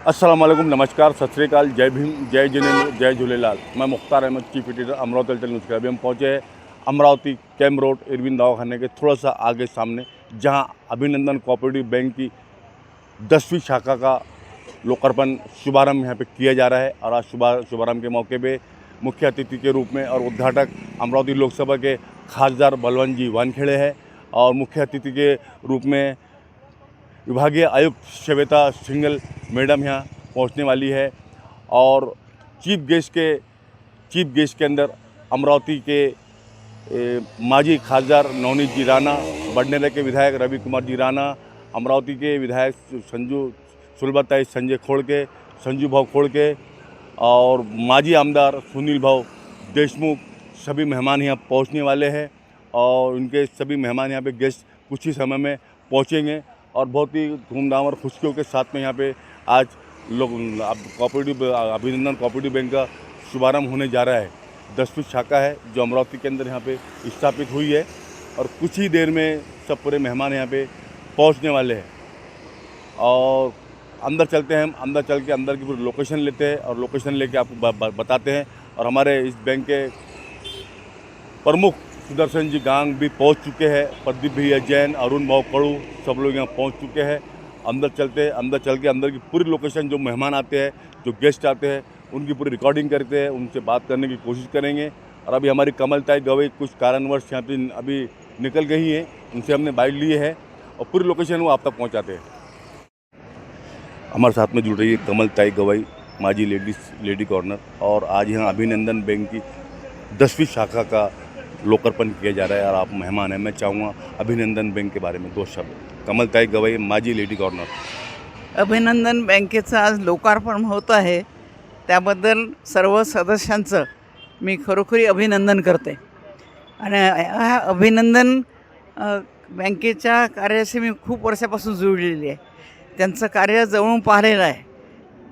अस्सलाम वालेकुम, नमस्कार, सत श्री अकाल, जय भीम, जय जिनेंद्र, जय झूलेलाल। मैं मुख्तार अहमद, चीफ एडिटर, अमरावती हलचल न्यूज़ के। अभी हम पहुँचे हैं अमरावती कैंप रोड इरविन दवाखाने के थोड़ा सा आगे सामने, जहां अभिनंदन कोऑपरेटिव बैंक की 10वीं शाखा का लोकार्पण शुभारंभ यहाँ पे किया जा रहा है। और आज शुभारंभ के मौके पे मुख्य अतिथि के रूप में और उद्घाटक अमरावती लोकसभा के खासदार बलवंत जी वानखेड़े हैं, और मुख्य अतिथि के रूप में विभागीय आयुक्त श्वेता सिंघल मैडम यहाँ पहुँचने वाली है। और चीफ गेस्ट के अंदर अमरावती के माजी खासदार नवनीत जी राणा, बडनेरा के विधायक रवि कुमार जी राणा, अमरावती के विधायक सुलभाताई संजू भाव खोड़के और माजी आमदार सुनील भाव देशमुख, सभी मेहमान यहाँ पहुँचने वाले हैं। और उनके सभी मेहमान यहाँ पे गेस्ट कुछ ही समय में पहुँचेंगे और बहुत ही धूमधाम और खुशियों के साथ में यहाँ पे आज लोग अभिनंदन कोऑपरेटिव बैंक का शुभारंभ होने जा रहा है। 10वीं शाखा है जो अमरावती के अंदर यहाँ पे स्थापित हुई है, और कुछ ही देर में सब पूरे मेहमान यहाँ पे पहुँचने वाले हैं। और अंदर चलते हैं, हम अंदर चल के अंदर की पूरी लोकेशन लेते हैं और लोकेशन लेके आपको बताते हैं। और हमारे इस बैंक के प्रमुख सुदर्शन जी गांग भी पहुंच चुके हैं, प्रदीप भैया जैन, अरुण भाव कड़ू, सब लोग यहाँ पहुंच चुके हैं। अंदर चलते हैं, अंदर चल के अंदर की पूरी लोकेशन, जो मेहमान आते हैं, जो गेस्ट आते हैं, उनकी पूरी रिकॉर्डिंग करते हैं, उनसे बात करने की कोशिश करेंगे। और अभी हमारी कमलताई गवई कुछ कारणवश यहाँ पे अभी निकल गई हैं, उनसे हमने बाइट लिए है और पूरी लोकेशन वो आप तक पहुँचाते हैं। हमारे साथ में जुड़ रही है कमलताई गवई, माजी लेडी कॉर्नर, और आज यहाँ अभिनंदन बैंक की 10वीं शाखा का लोकार्पण किया जा रहा है और आप मेहमान हैं। मैं चाहूँगा अभिनंदन बैंक के बारे में 2 शब्द। कमलताई गवई, माजी लेडी कॉर्नर। अभिनंदन बँकेचं आज लोकार्पण होत आहे, त्याबद्दल सर्व सदस्यांचं मी खरोखरी अभिनंदन करते। आणि ह्या अभिनंदन बँकेच्या कार्याशी मी खूप वर्षापासून जुळलेली आहे, त्यांचं कार्य जवळून पाहिलेलं आहे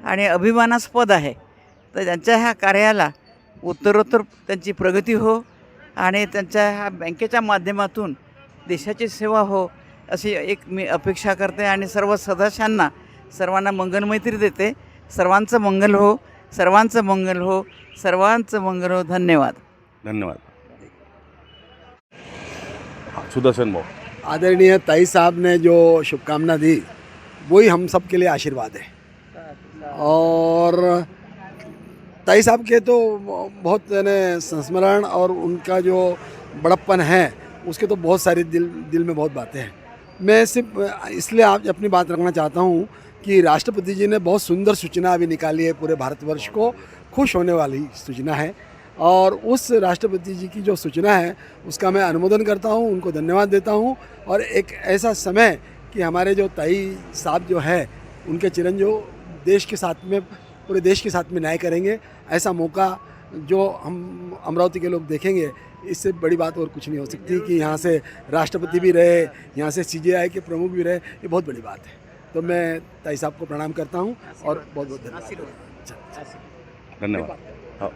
आणि अभिमानास्पद आहे। तर त्यांच्या ह्या कार्याला उत्तरोत्तर त्यांची प्रगती हो आणि त्यांच्या ह्या बँकेच्या माध्यमातून देशाची सेवा हो, अशी एक मी अपेक्षा करते आणि सर्व सदस्यांना सर्वांना मंगलमैत्री देते। सर्वांचं मंगल हो, सर्वांचं मंगल हो, सर्वांचं मंगल हो। धन्यवाद। धन्यवाद। सुदर्शन भाव। आदरणीय ताई साहब ने जो शुभकामना दी, वही हम सब के लिए आशीर्वाद है। और ताई साहब के तो बहुत संस्मरण और उनका जो बड़प्पन है, उसके तो बहुत सारी दिल में बहुत बातें हैं। मैं सिर्फ इसलिए आप अपनी बात रखना चाहता हूँ कि राष्ट्रपति जी ने बहुत सुंदर सूचना अभी निकाली है, पूरे भारतवर्ष को खुश होने वाली सूचना है। और उस राष्ट्रपति जी की जो सूचना है उसका मैं अनुमोदन करता हूँ, उनको धन्यवाद देता हूँ। और एक ऐसा समय कि हमारे जो ताई साहब जो है, उनके चिरंजीव जो देश के साथ में, पूरे देश के साथ में न्याय करेंगे, ऐसा मौका जो हम अमरावती के लोग देखेंगे, इससे बड़ी बात और कुछ नहीं हो सकती कि यहाँ से राष्ट्रपति भी रहे, यहाँ से CJI के प्रमुख भी रहे, ये बहुत बड़ी बात है। तो मैं ताई साहब को प्रणाम करता हूँ और बहुत बहुत धन्यवाद। हाँ।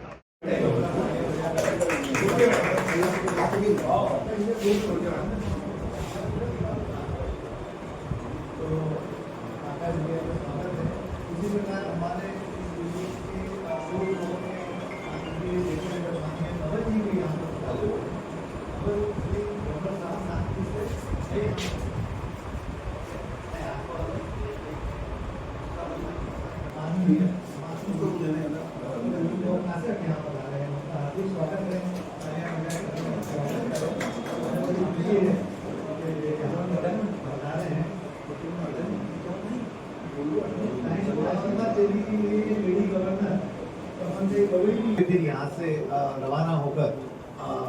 फिर यहाँ से रवाना होकर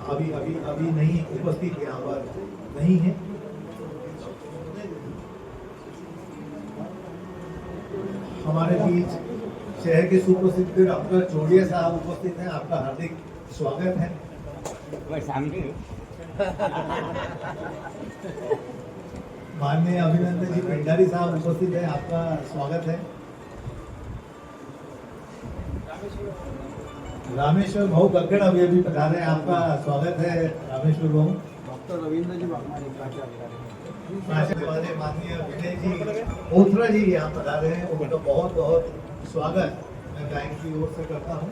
अभी नहीं उपस्थित यहाँ पर नहीं है। हमारे बीच शहर के सुप्रसिद्ध डॉक्टर चोड़िया साहब उपस्थित हैं, आपका हार्दिक स्वागत है। माननीय अभिनंदन जी पेंडारी साहब उपस्थित हैं, आपका स्वागत है। रामेश्वर भाऊ कक्कड़ अभी पधारे हैं, आपका स्वागत है रामेश्वर भाऊ। डॉक्टर रविंद्र जी भाषण वाले माननीय विनय जी बोथरा जी यहाँ पधारे हैं, उनका बहुत बहुत स्वागत मैं बैंक की ओर से करता हूँ।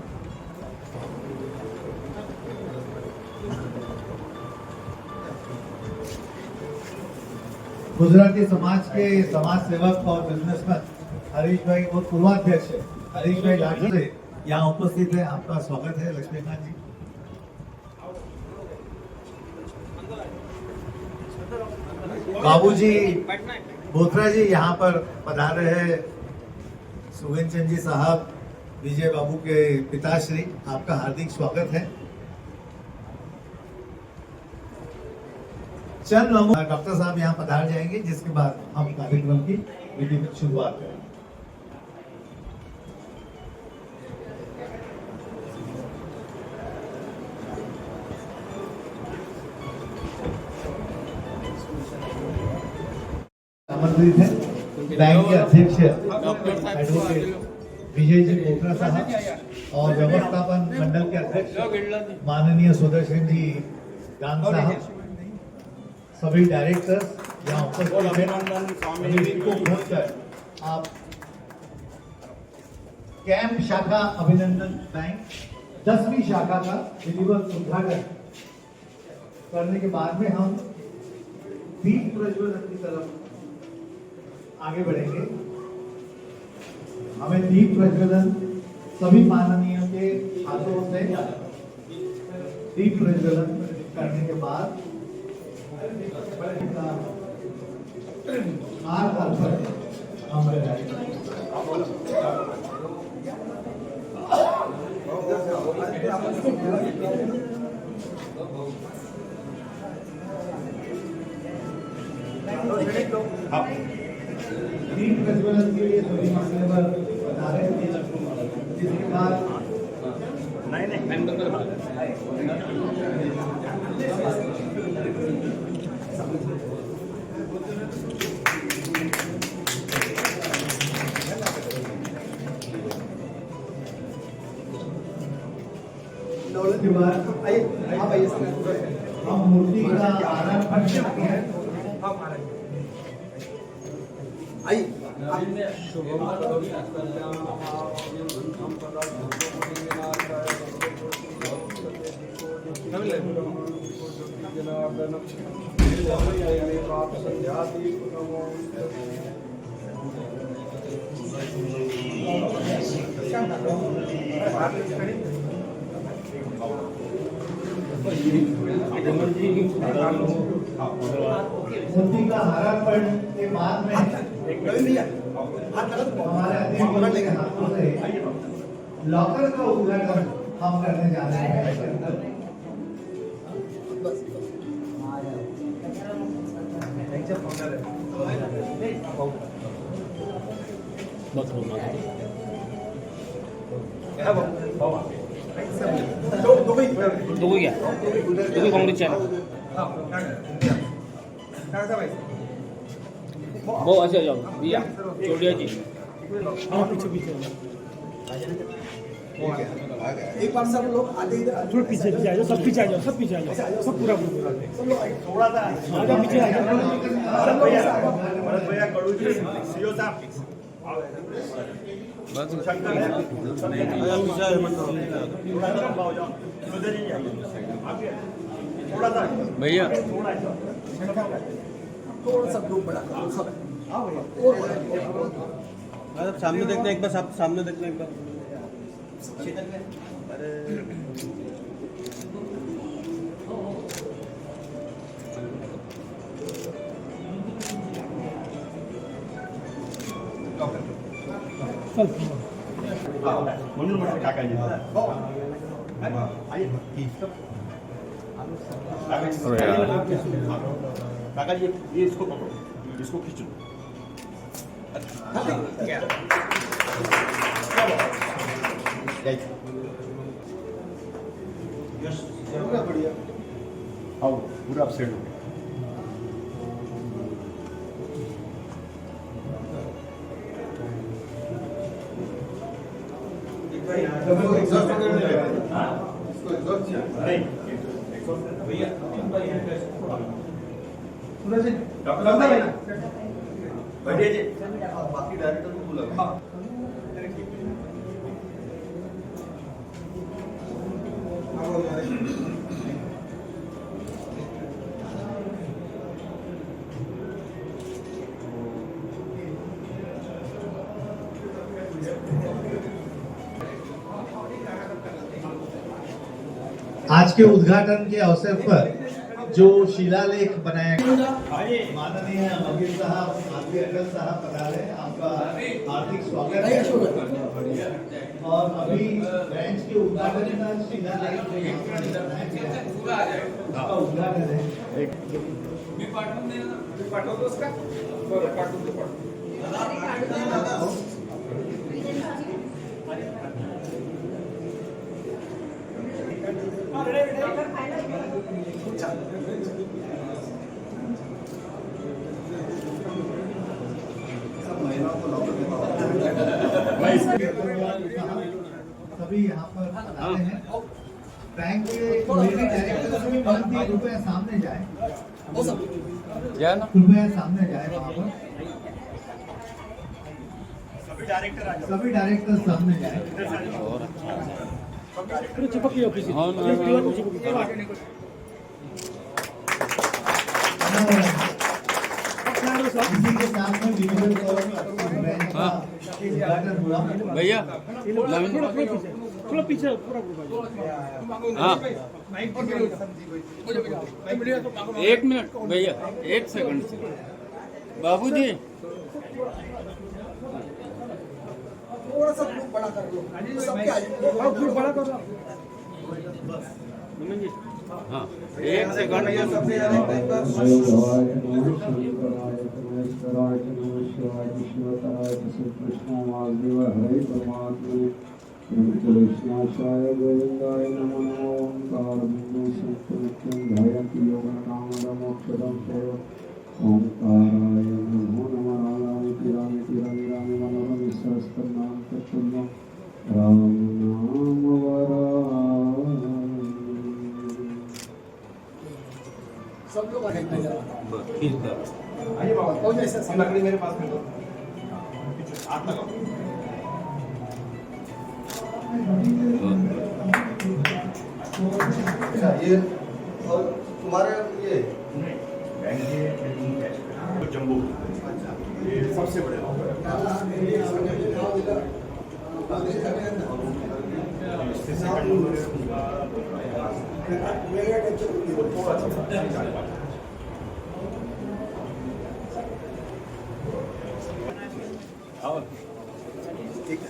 गुजराती समाज के समाज सेवक और बिजनेसमैन हरीश भाई और पूर्वाध्यक्ष हरीश भाई लाडसे यहाँ उपस्थित है, आपका स्वागत है लक्ष्मीकांत जी। बाबूजी बोथरा जी यहाँ पर पधारे हैं, सुगन चंद जी साहब विजय बाबू के पिताश्री, आपका हार्दिक स्वागत है। चंद लम्हों डॉक्टर साहब यहाँ पधार जाएंगे, जिसके बाद हम कार्यक्रम की विधिवत शुरुआत करेंगे। आमंत्रित है बैंक के अध्यक्ष एडवोकेट विजय जी बोथरा साहब और व्यवस्थापन मंडल के अध्यक्ष माननीय सुदर्शन जी गांग साहब, सभी डायरेक्टर्स यहाँ उपस्थित हैं। इनको खोलकर आप कैंप शाखा अभिनंदन बैंक 10वीं शाखा का विधिवत उद्घाटन करने के बाद में हम दीप प्रज्वलन की तरफ आगे बढ़ेंगे। हमें दीप प्रज्वलन सभी माननीय के हाथों से दीप प्रज्वलन करने के बाद हम दीप प्रज्वलन के लिए सभी मान्यवर बता रहे हैं, जिसके बाद हम मूर्ति का आराधन करते हैं। मूर्ति का हरापन के बाद में हमारे अध्यक्ष के हाथों से लॉकर का उद्घाटन हम करने जा रहे हैं। वो ऐसे आ जाओ भैया, चोटिया जी एक बार सब लोग आगे इधर थोड़ा पीछे आ जाओ, सब पीछे आ जाओ, सब पीछे आ जाओ, सब पूरा सब लोग थोड़ा सा आ जाओ, पीछे आ जाओ, सब लोग भैया कड़ू जी सीओ साहब भैया थोड़ा सा ग्रुप बड़ा सब सामने देखना एक बार, सामने देखना एक बार। म्हणून म्हटलं काकाजी काकाजी ये इसको पकड़ो, इसको खींचो। बढ़िया आओ, पूरा अपसेट हो गया। आज के उद्घाटन के अवसर पर जो शिलालेख बनाया गया, माननीय वकील साहब आरपी अटल साहब पधारे, आपका हार्दिक स्वागत है। और अभी बेंच के उद्घाटन का शिलालेख बनाया गया है, उसका उद्घाटन है। सभी यहाँ पर पधारे हैं। बैंक के लेडी डायरेक्टर से भी विनती है, कृपया सामने जाए, कृपया सामने जाए वहाँ पर। सभी डायरेक्टर सामने जाए। इसी के साथ में डिजिटल बैंक का उद्घाटन हुआ। भैया थोड़ा पीछे पूरा ग्रुप हाँ 1 मिनट भैया 1 सेकंड से बाबूजी थोड़ा सा ग्रुप बड़ा कर लो, सबके आ जाओ, ग्रुप बड़ा कर लो। हाँ 1 सेकंड सबसे ज्यादा टाइम पर कृष्णाचार्य गोविंदाय नमो नमो ओंकार बिंदु संतनित्यं ध्यायति योगनामदं मोक्षदं सेव ओंकाराय नमो नमः रामाय रामे मनोरम सहस्त्रनाम तत्पुण्यं राम नाम वराय। सब लोग आगे ठीक है आइए बाबा, हो जाए सर, लकड़ी मेरे पास में दो। हाथ लगाओ। ये और तुम्हारे ये जम्बो ये सबसे बड़े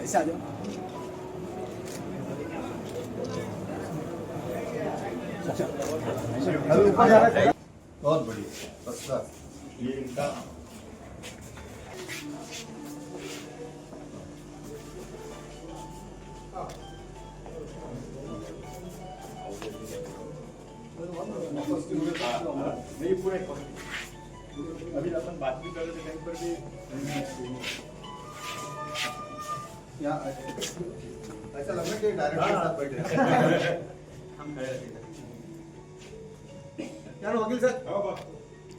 ऐसे आ जाओ। बहुत बढ़िया, फर्स्ट क्लास। ये इनका नहीं पूरे अभी अपन बात भी कर रहे थे कहीं पर भी यहाँ ऐसा लग रहा है कि डायरेक्टर के साथ बैठे हैं। क्या नाम वकील सर?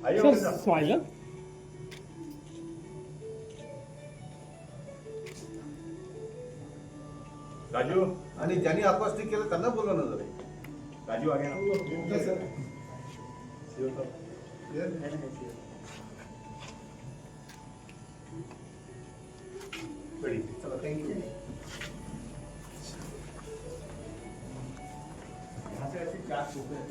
आइए वकील साहब। स्वागत। राजू आणि ज्यांनी अपॉस्टिक केलं त्यांना बोलवा ना जरा. राजू आ गया ना ओके सर. बड़ी चला, थँक्यू. यहाँ से ऐसी 4 सोफे हैं।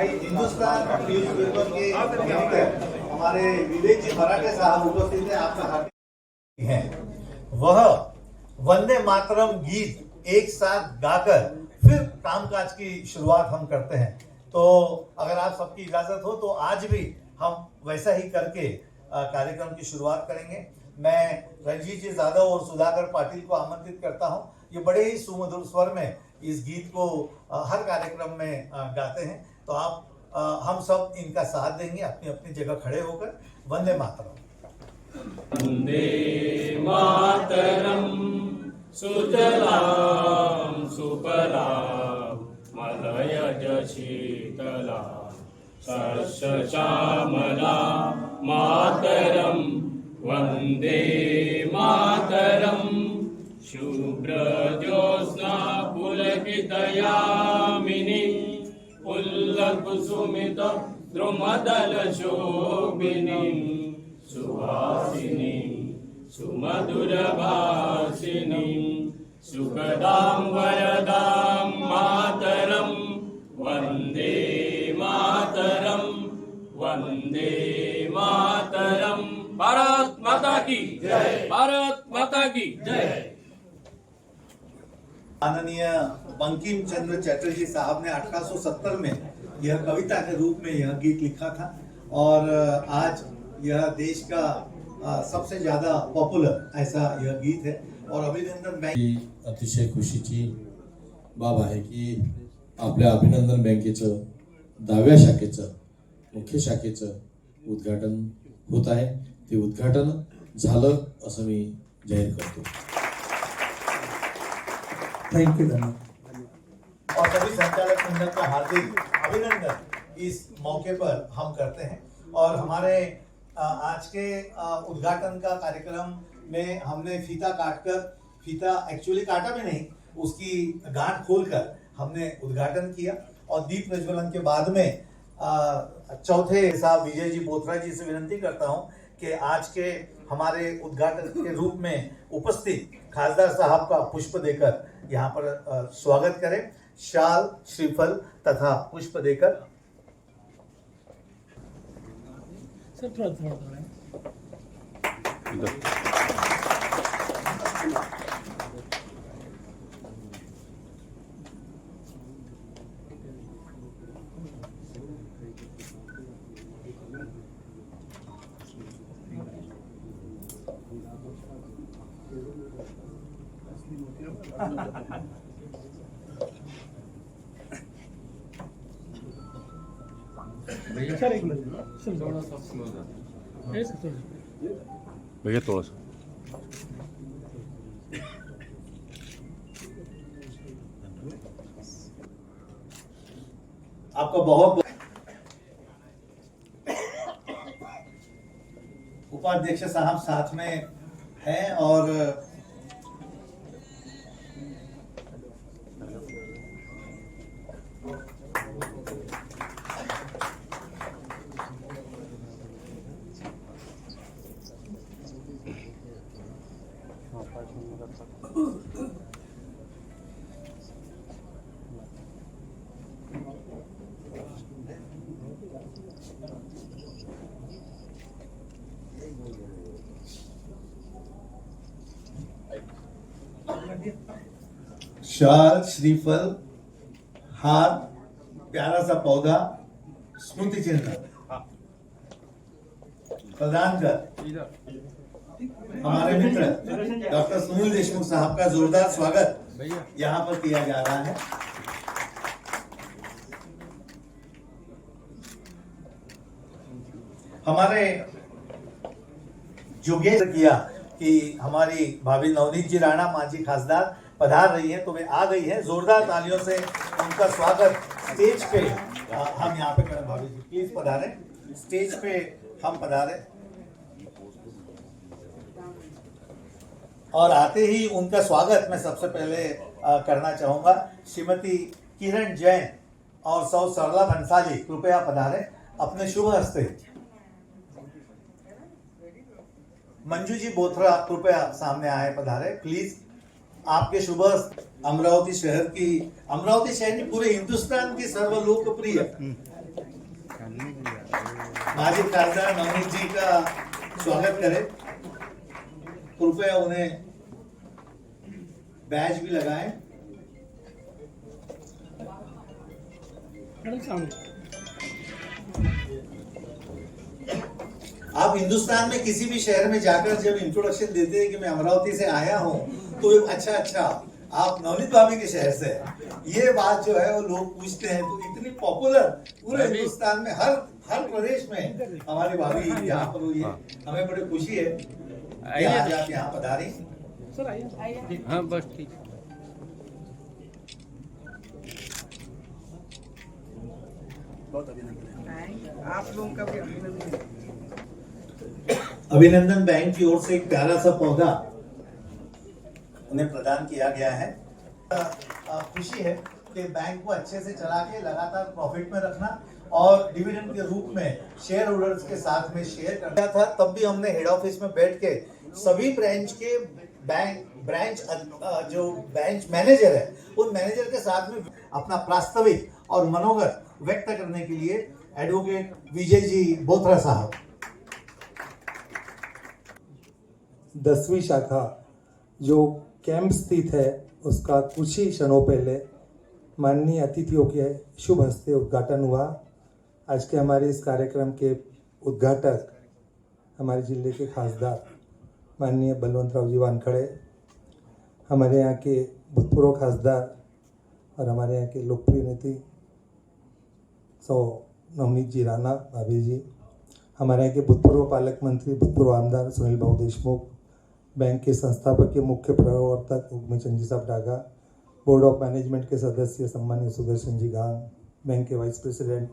हिंदुस्तान न्यूज़पेपर के एडिटर हमारे विवेक जी मराठे साहब उपस्थित हैं, आपका हार्दिक हैं। वह वंदे मातरम गीत एक साथ गाकर फिर कामकाज की शुरुआत हम करते हैं। तो अगर आप सबकी इजाजत हो तो आज भी हम वैसा ही करके कार्यक्रम की शुरुआत करेंगे। मैं रणजीत जी यादव और सुधाकर पाटिल को आमंत्रित करता हूं ये बड़े ही सुमधुर स्वर में इस गीत को हर कार्यक्रम में गाते हैं। तो आप हम सब इनका साथ देंगे अपनी अपनी जगह खड़े होकर। वंदे मातरम। वन्दे मातरं सुजलां सुफलां मलयज शीतलां सस्यश्यामलां मातरं वन्दे मातरं शुभ्रज्योत्स्ना पुलकितयामिनी पुल्लकुसुमित द्रुमदलशोभिनीं सुहासिनीं सुमधुरभाषिणीं सुखदां वरदां मातरं वन्दे मातरं वन्दे मातरं। भारत माता की जय, भारत माता की जय। माननीय बंकिम चंद्र चटर्जी साहब ने 1870 में यह कविता के रूप में यह गीत लिखा था और आज यह देश का सबसे ज्यादा पॉप्युलर ऐसा यह गीत है। और अभिनंदन बँक ही अतिशय खुशीची बाब आहे की आपल्या अभिनंदन बँकेचं 10व्या शाखेचं मुख्य शाखेचं उद्घाटन होत आहे। ते उद्घाटन झालं असं मी जाहीर करतो। थैंक यू धन्यवाद। और सभी संचालक मंडल का हार्दिक अभिनंदन इस मौके पर हम करते हैं। और हमारे आज के उद्घाटन का कार्यक्रम में हमने फीता एक्चुअली काटा भी नहीं, उसकी गांठ खोलकर हमने उद्घाटन किया। और दीप प्रज्वलन के बाद में चौथे साहब विजय जी बोथरा जी से विनती करता हूं कि आज के हमारे उद्घाटन के रूप में उपस्थित खासदार साहब का पुष्प देकर यहाँ पर स्वागत करें। शाल, श्रीफल तथा पुष्प देकर। भैया थोड़ा सा आपका बहुत उपाध्यक्ष साहब साथ में हैं और शाल, श्रीफल, हार, प्यारा सा पौधा, स्मृति चिन्ह प्रदान कर हमारे मित्र डॉक्टर सुनील देशमुख साहब का जोरदार स्वागत यहाँ पर किया जा रहा है। हमारे योगेश किया कि हमारी भाभी नवनीत जी राणा माजी खासदार पधार रही है, तो वे आ गई है। जोरदार तालियों से उनका स्वागत स्टेज पे हम यहाँ पे करें। भाभी जी प्लीज पधारे, स्टेज पे हम पधारे। और आते ही उनका स्वागत मैं सबसे पहले करना चाहूंगा। श्रीमती किरण जैन और सौ सरला भंसाली कृपया पधारे अपने शुभ हस्ते। मंजू जी बोथरा कृपया सामने आए, पधारे प्लीज। आपके शुभ अमरावती शहर नहीं पूरे हिंदुस्तान की सर्वलोकप्रिय माजी खासदार नवनीत जी का स्वागत करें। कृपया उन्हें बैज भी लगाएं। आप हिंदुस्तान में किसी भी शहर में जाकर जब इंट्रोडक्शन देते हैं कि मैं अमरावती से आया हूं, तो अच्छा आप नवनीत भाभी के शहर से हैं। ये बात जो है वो लोग पूछते हैं, तो इतनी पॉपुलर पूरे हिंदुस्तान में हर प्रदेश में हमारी भाभी यहाँ पर हुई है। हमें बड़ी खुशी है कि आज आप यहाँ पधारी। हाँ बस ठीक। आप लोगों का भी अभिनंदन। अभिनंदन बैंक की ओर से एक प्यारा सा पौधा उन्हें प्रदान किया गया है। खुशी है कि बैंक को अच्छे से चला के लगातार प्रॉफिट में रखना और डिविडेंड के रूप में शेयर होल्डर्स के साथ में शेयर करना था। तब भी हमने हेड ऑफिस में बैठ के सभी ब्रांच के जो ब्रांच मैनेजर है उन मैनेजर के साथ में अपना प्रास्ताविक और मनोगत व्यक्त करने के लिए एडवोकेट विजय जी बोथरा साहब। 10वीं शाखा जो कैंप स्थित है उसका कुछ ही क्षणों पहले माननीय अतिथियों के शुभ हस्ते उद्घाटन हुआ। आज के हमारे इस कार्यक्रम के उद्घाटक हमारे जिले के खासदार माननीय बलवंतराव जी वानखड़े, हमारे यहाँ के भूतपूर्व खासदार और हमारे यहाँ के लोकप्रिय नेता नवनीत जी राणा भाभी जी, हमारे यहाँ के भूतपूर्व पालक मंत्री भूतपूर्व आमदार सुनील भाऊ देशमुख, बैंक के संस्थापक के मुख्य प्रवर्तक उग्मेचंद जी साहब डागा, बोर्ड ऑफ मैनेजमेंट के सदस्य सम्मान्य सुदर्शन जी गांग, बैंक के वाइस प्रेसिडेंट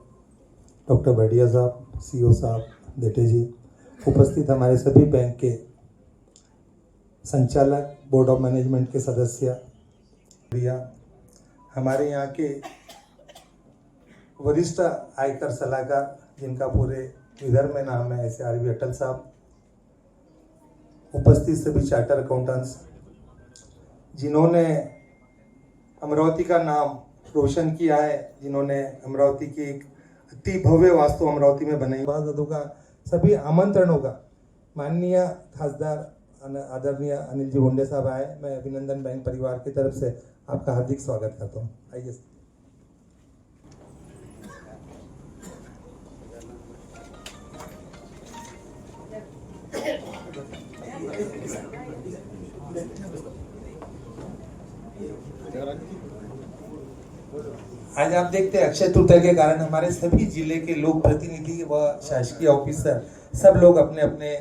डॉक्टर बढ़िया साहब, सीईओ साहब देटे जी, उपस्थित हमारे सभी बैंक के संचालक, बोर्ड ऑफ मैनेजमेंट के सदस्य, हमारे यहाँ के वरिष्ठ आयकर सलाहकार जिनका पूरे विदर्भ में नाम है ऐसे आरवी अटल साहब, उपस्थित सभी चार्टर अकाउंटेंट्स जिन्होंने अमरावती का नाम रोशन किया है, जिन्होंने अमरावती की एक अति भव्य वास्तु अमरावती में बनाई, का सभी आमंत्रणों का माननीय खासदार आदरणीय अनिल जी भोंडे साहब आए। मैं अभिनंदन बैंक परिवार की तरफ से आपका हार्दिक स्वागत करता हूँ। आइए। आज आप देखते हैं अक्षय तृतीया के कारण हमारे सभी जिले के लोक प्रतिनिधि व शासकीय ऑफिसर सब लोग अपने अपने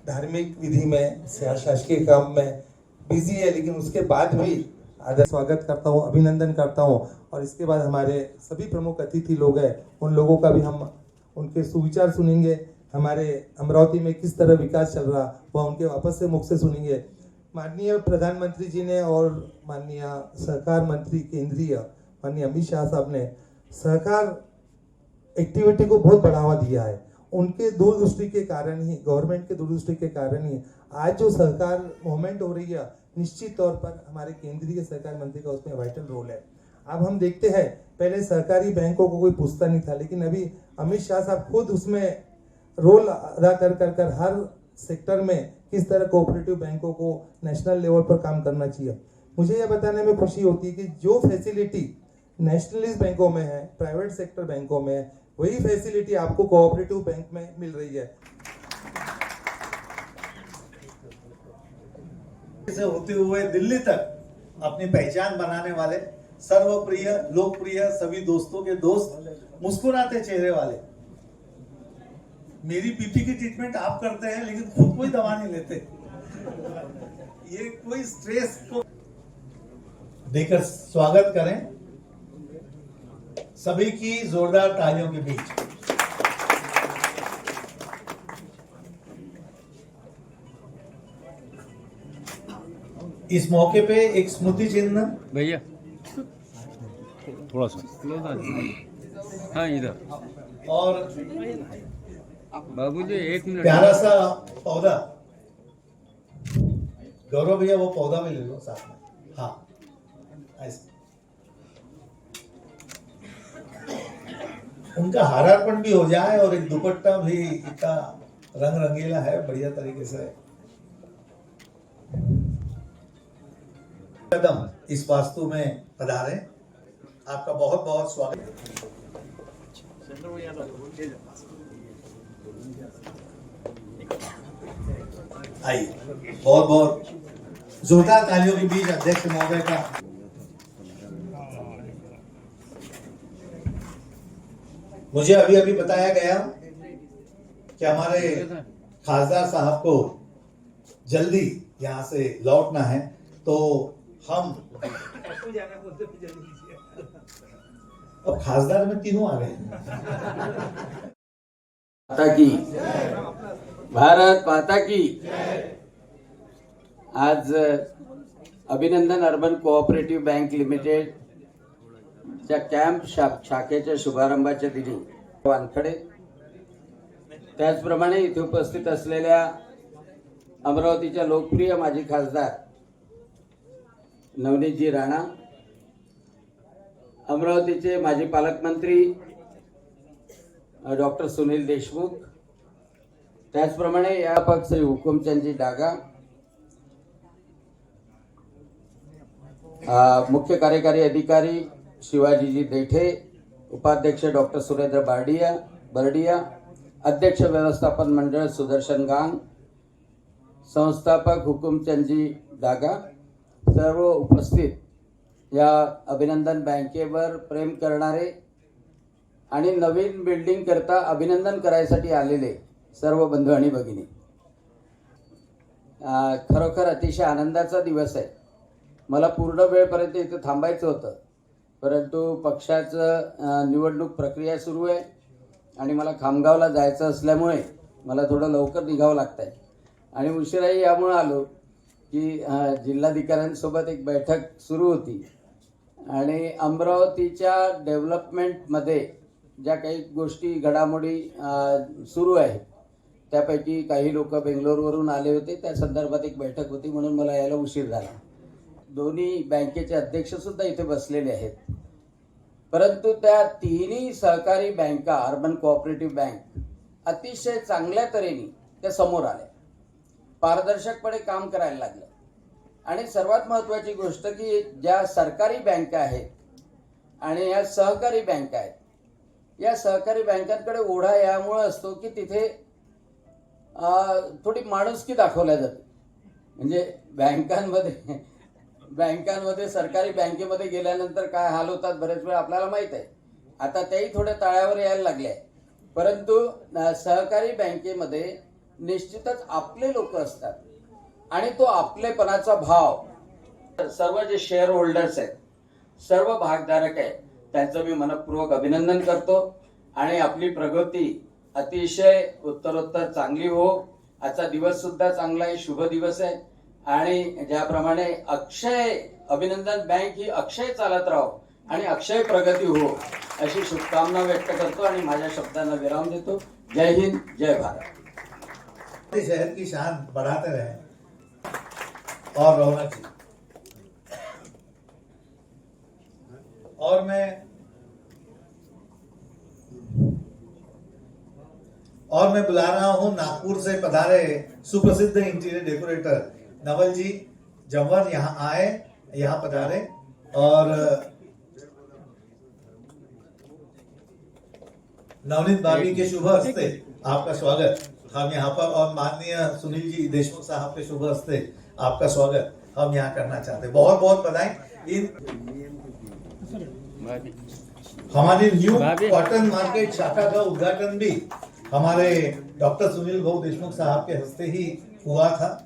धार्मिक विधि में शासकीय काम में बिजी है, लेकिन उसके बाद भी आदर स्वागत करता हूँ, अभिनंदन करता हूँ। और इसके बाद हमारे सभी प्रमुख अतिथि लोग हैं, उन लोगों का भी हम उनके सुविचार सुनेंगे, हमारे अमरावती में किस तरह विकास चल रहा वह उनके वापस से मुख से सुनेंगे। माननीय प्रधानमंत्री जी ने और माननीय सहकार मंत्री केंद्रीय माननीय अमित शाह साहब ने सहकार एक्टिविटी को बहुत बढ़ावा दिया है। उनके दूरदृष्टि के कारण ही, गवर्नमेंट के दूरदृष्टि के कारण ही आज जो सहकार मूवमेंट हो रही है, निश्चित तौर पर हमारे केंद्रीय सहकार मंत्री का उसमें वाइटल रोल है। अब हम देखते हैं पहले सहकारी बैंकों को कोई पूछता नहीं था, लेकिन अभी अमित शाह साहब खुद उसमें रोल अदा कर हर सेक्टर में किस तरह कोऑपरेटिव बैंकों को नेशनल लेवल पर काम करना चाहिए। मुझे यह बताने में खुशी होती है कि जो फैसिलिटी नेशनलिस्ट बैंकों में है, प्राइवेट सेक्टर बैंकों में है, वही फैसिलिटी आपको कोऑपरेटिव बैंक में मिल रही है। से होते हुए दिल्ली तक अपनी पहचान बनाने वाले सर्वप्रिय, लोकप्रिय, सभी दोस्तों के दोस्त, मुस्कुराते चेहरे वाले। मेरी बीपी की ट्रीटमेंट आप करते हैं लेकिन खुद कोई दवा नहीं लेते। ये कोई स्ट्रेस को देकर स्वागत करें सभी की जोरदार तालियों के बीच। इस मौके पे एक स्मृति चिन्ह भैया थोड़ा सा क्लोज आ जाइए। हाँ इधर। और बाबूजी 1 मिनट। प्यारा सा पौधा, गौरव भैया वो पौधा भी ले लो साथ में। हाँ ऐसे उनका हारापन भी हो जाए और एक दुपट्टा भी इतना रंग रंगीला है, बढ़िया तरीके से कदम इस वास्तु में पधारे। आपका बहुत बहुत स्वागत। आइए, बहुत बहुत जोरदार तालियों के बीच अध्यक्ष महोदय का मुझे अभी अभी बताया गया कि हमारे खासदार साहब को जल्दी यहाँ से लौटना है, तो हम अब खासदार में तीनों आ गए हैं। माता की, भारत माता की। आज अभिनंदन अर्बन कोऑपरेटिव्ह बँक लिमिटेड च्या कॅम्प शाखेच्या शुभारंभाच्या दिनी वानखडे, त्याचप्रमाणे इथे उपस्थित असलेल्या अमरावतीच्या लोकप्रिय माजी खासदार नवनीतजी राणा, अमरावतीचे माजी पालकमंत्री डॉक्टर सुनील देशमुख, त्याचप्रमाणे या पक्ष हुकुमचंदजी डागा, मुख्य कार्यकारी अधिकारी शिवाजीजी देठे, उपाध्यक्ष डॉक्टर सुरेंद्र बरडिया, अध्यक्ष व्यवस्थापन मंडळ सुदर्शन गांग, संस्थापक हुकुमचंदजी डागा, सर्व उपस्थित या अभिनंदन बँकेवर प्रेम करणारे आणि नवीन बिल्डिंग करता अभिनंदन करायसाठी आलेले सर्व बंधू आणि भगिनी, खरोखर अतिशय आनंदाचा दिवस आहे. मला पूर्ण वेळपर्यंत इथे थांबायचं होतं, परंतु पक्षाचं निवडणूक प्रक्रिया सुरू आहे आणि मला खामगावला जायचं असल्यामुळे मला थोडं लवकर निघावं लागतं आहे आणि उशिराही यामुळे आलो की जिल्हाधिकाऱ्यांसोबत एक बैठक सुरू होती आणि अमरावतीच्या डेव्हलपमेंटमध्ये ज्या काही गोष्टी घडामोडी सुरू आहेत त्यापैकी काही लोक बेंगलोरवरून आले होते, त्या संदर्भात एक बैठक होती म्हणून मला यायला उशीर झाला. दोन्ही बँकेचे अध्यक्षसुद्धा इथे बसलेले आहेत, परंतु त्या तिन्ही सहकारी बँका अर्बन कोऑपरेटिव्ह बँक अतिशय चांगल्या तऱ्हेने त्या समोर आल्या, पारदर्शकपणे काम करायला लागले आणि सर्वात महत्त्वाची गोष्ट की ज्या सरकारी बँका आहेत आणि या सहकारी बँका आहेत, या सहकारी बँकांकडे ओढा यामुळे असतो की तिथे थोडी माणुसकी दाखवल्या जाते. म्हणजे बँकांमध्ये सरकारी बँकेमध्ये गेल्यानंतर काय हाल होतात बरेच वेळ आपल्याला माहीत आहे. आता त्याही थोड्या तळावर यायला लागल्या, परंतु सहकारी बँकेमध्ये निश्चितच आपले लोक असतात आणि तो आपलेपणाचा भाव सर्व जे शेअर होल्डर्स आहेत, सर्व भागधारक आहेत, त्यांचं मी मनपूर्वक अभिनंदन करतो आणि आपली प्रगती अतिशय उत्तरोत्तर चांगली हो. आजचा दिवस सुद्धा चांगला आहे, शुभ दिवस आहे आणि ज्याप्रमाणे अक्षय अभिनंदन बँक ही अक्षय चालत राहो आणि अक्षय प्रगती हो अशी शुभकामना व्यक्त करतो आणि माझ्या शब्दांना विराम देतो. जय हिंद, जय भारत. शहर की शान बढ़ाते रहे और रौनक जी. और मैं बुला रहा हूं नागपुर से पधारे सुप्रसिद्ध इंटीरियर डेकोरेटर नवल जी जंवर यहाँ आए, यहाँ पधारे और नवनीत भाभी के शुभ हस्ते आपका स्वागत हम यहाँ पर और माननीय सुनील जी देशमुख साहब के शुभ हस्ते आपका स्वागत हम यहाँ करना चाहते हैं. बहुत बहुत बधाई. हमारी न्यू कॉटन मार्केट शाखा का उद्घाटन भी हमारे डॉक्टर सुनील भाऊ देशमुख साहब के हस्ते ही हुआ था.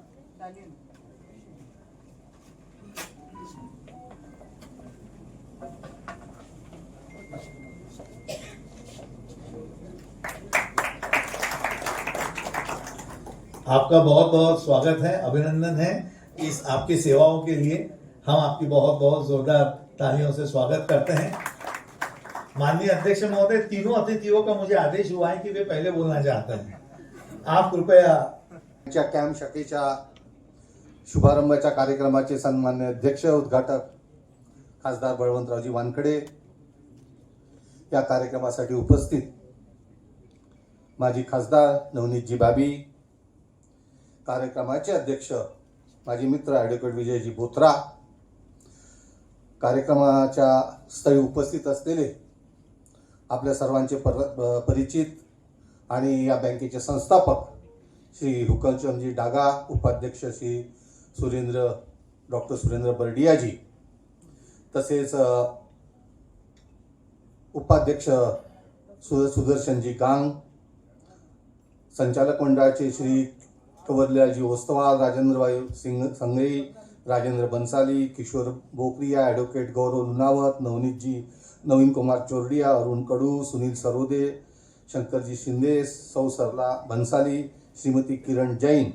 आपका बहुत बहुत स्वागत है, अभिनंदन है इस आपकी सेवाओं के लिए. हम आपकी बहुत बहुत जोरदार तालियों से स्वागत करते हैं. माननीय अध्यक्ष महोदय, तीनों अतिथियों का मुझे आदेश हुआ है कि वे पहले बोलना चाहते हैं. आप कृपया. कॅम्प शाखेच्या शुभारंभाच्या कार्यक्रमाचे सन्मान्य अध्यक्ष उद्घाटक खासदार बळवंतरावजी वानखडे, या कार्यक्रमासाठी उपस्थित माजी खासदार नवनीतजी बाबी, कार्यक्रमाचे अध्यक्ष माजी मित्र ॲडव्होकेट विजयजी बोत्रा, कार्यक्रमाच्या स्थळी उपस्थित असलेले आपल्या सर्वांचे परिचित आणि या बँकेचे संस्थापक श्री हुकमचंदजी डागा, उपाध्यक्ष श्री डॉक्टर सुरेंद्र बरडियाजी, तसेच उपाध्यक्ष सुदर्शनजी गांग, संचालक मंडळाचे श्री कंवरलालजी ओस्तवाल, राजेंद्रभाई सिंग संगई, राजेंद्र बंसाली, किशोर बोकरिया, ॲडव्होकेट गौरव लुनावत, नवीन कुमार चोरडिया, अरुण कडू, सुनील सरोदे, शंकरजी शिंदे, सौ सरला बंसाली, श्रीमती किरण जैन,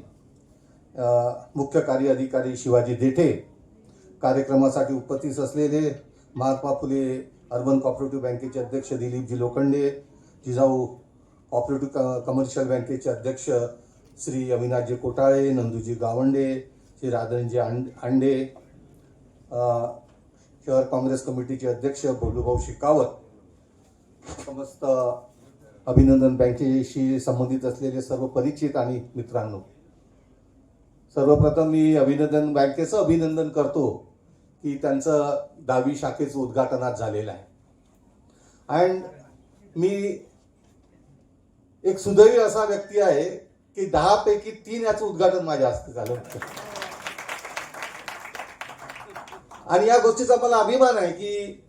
मुख्य कार्य अधिकारी शिवाजी देठे, कार्यक्रमासाठी उपस्थित असलेले महात्मा फुले अर्बन कॉपरेटिव्ह बँकेचे अध्यक्ष दिलीपजी लोखंडे, जिजाऊ कॉपरेटिव्ह कमर्शियल बँकेचे अध्यक्ष श्री अविनाशजी कोटाळे, नंदूजी गावंडे, श्री राधनजी आंडे, शहर काँग्रेस कमिटीचे अध्यक्ष बोलूभाऊ शिकावत, समस्त अभिनंदन बँकेशी संबंधित असलेले सर्व परिचित आणि मित्रांनो, सर्वप्रथम मी अभिनंदन बँकेचं अभिनंदन करतो की त्यांचं 10वी शाखेचं उद्घाटन आज झालेलं आहे. अँड मी एक सुदैवी असा व्यक्ती आहे की 10 पैकी 3 याचं उद्घाटन माझ्या हस्ते झालं होतं. आणि या गोष्टीचा मला अभिमान आहे की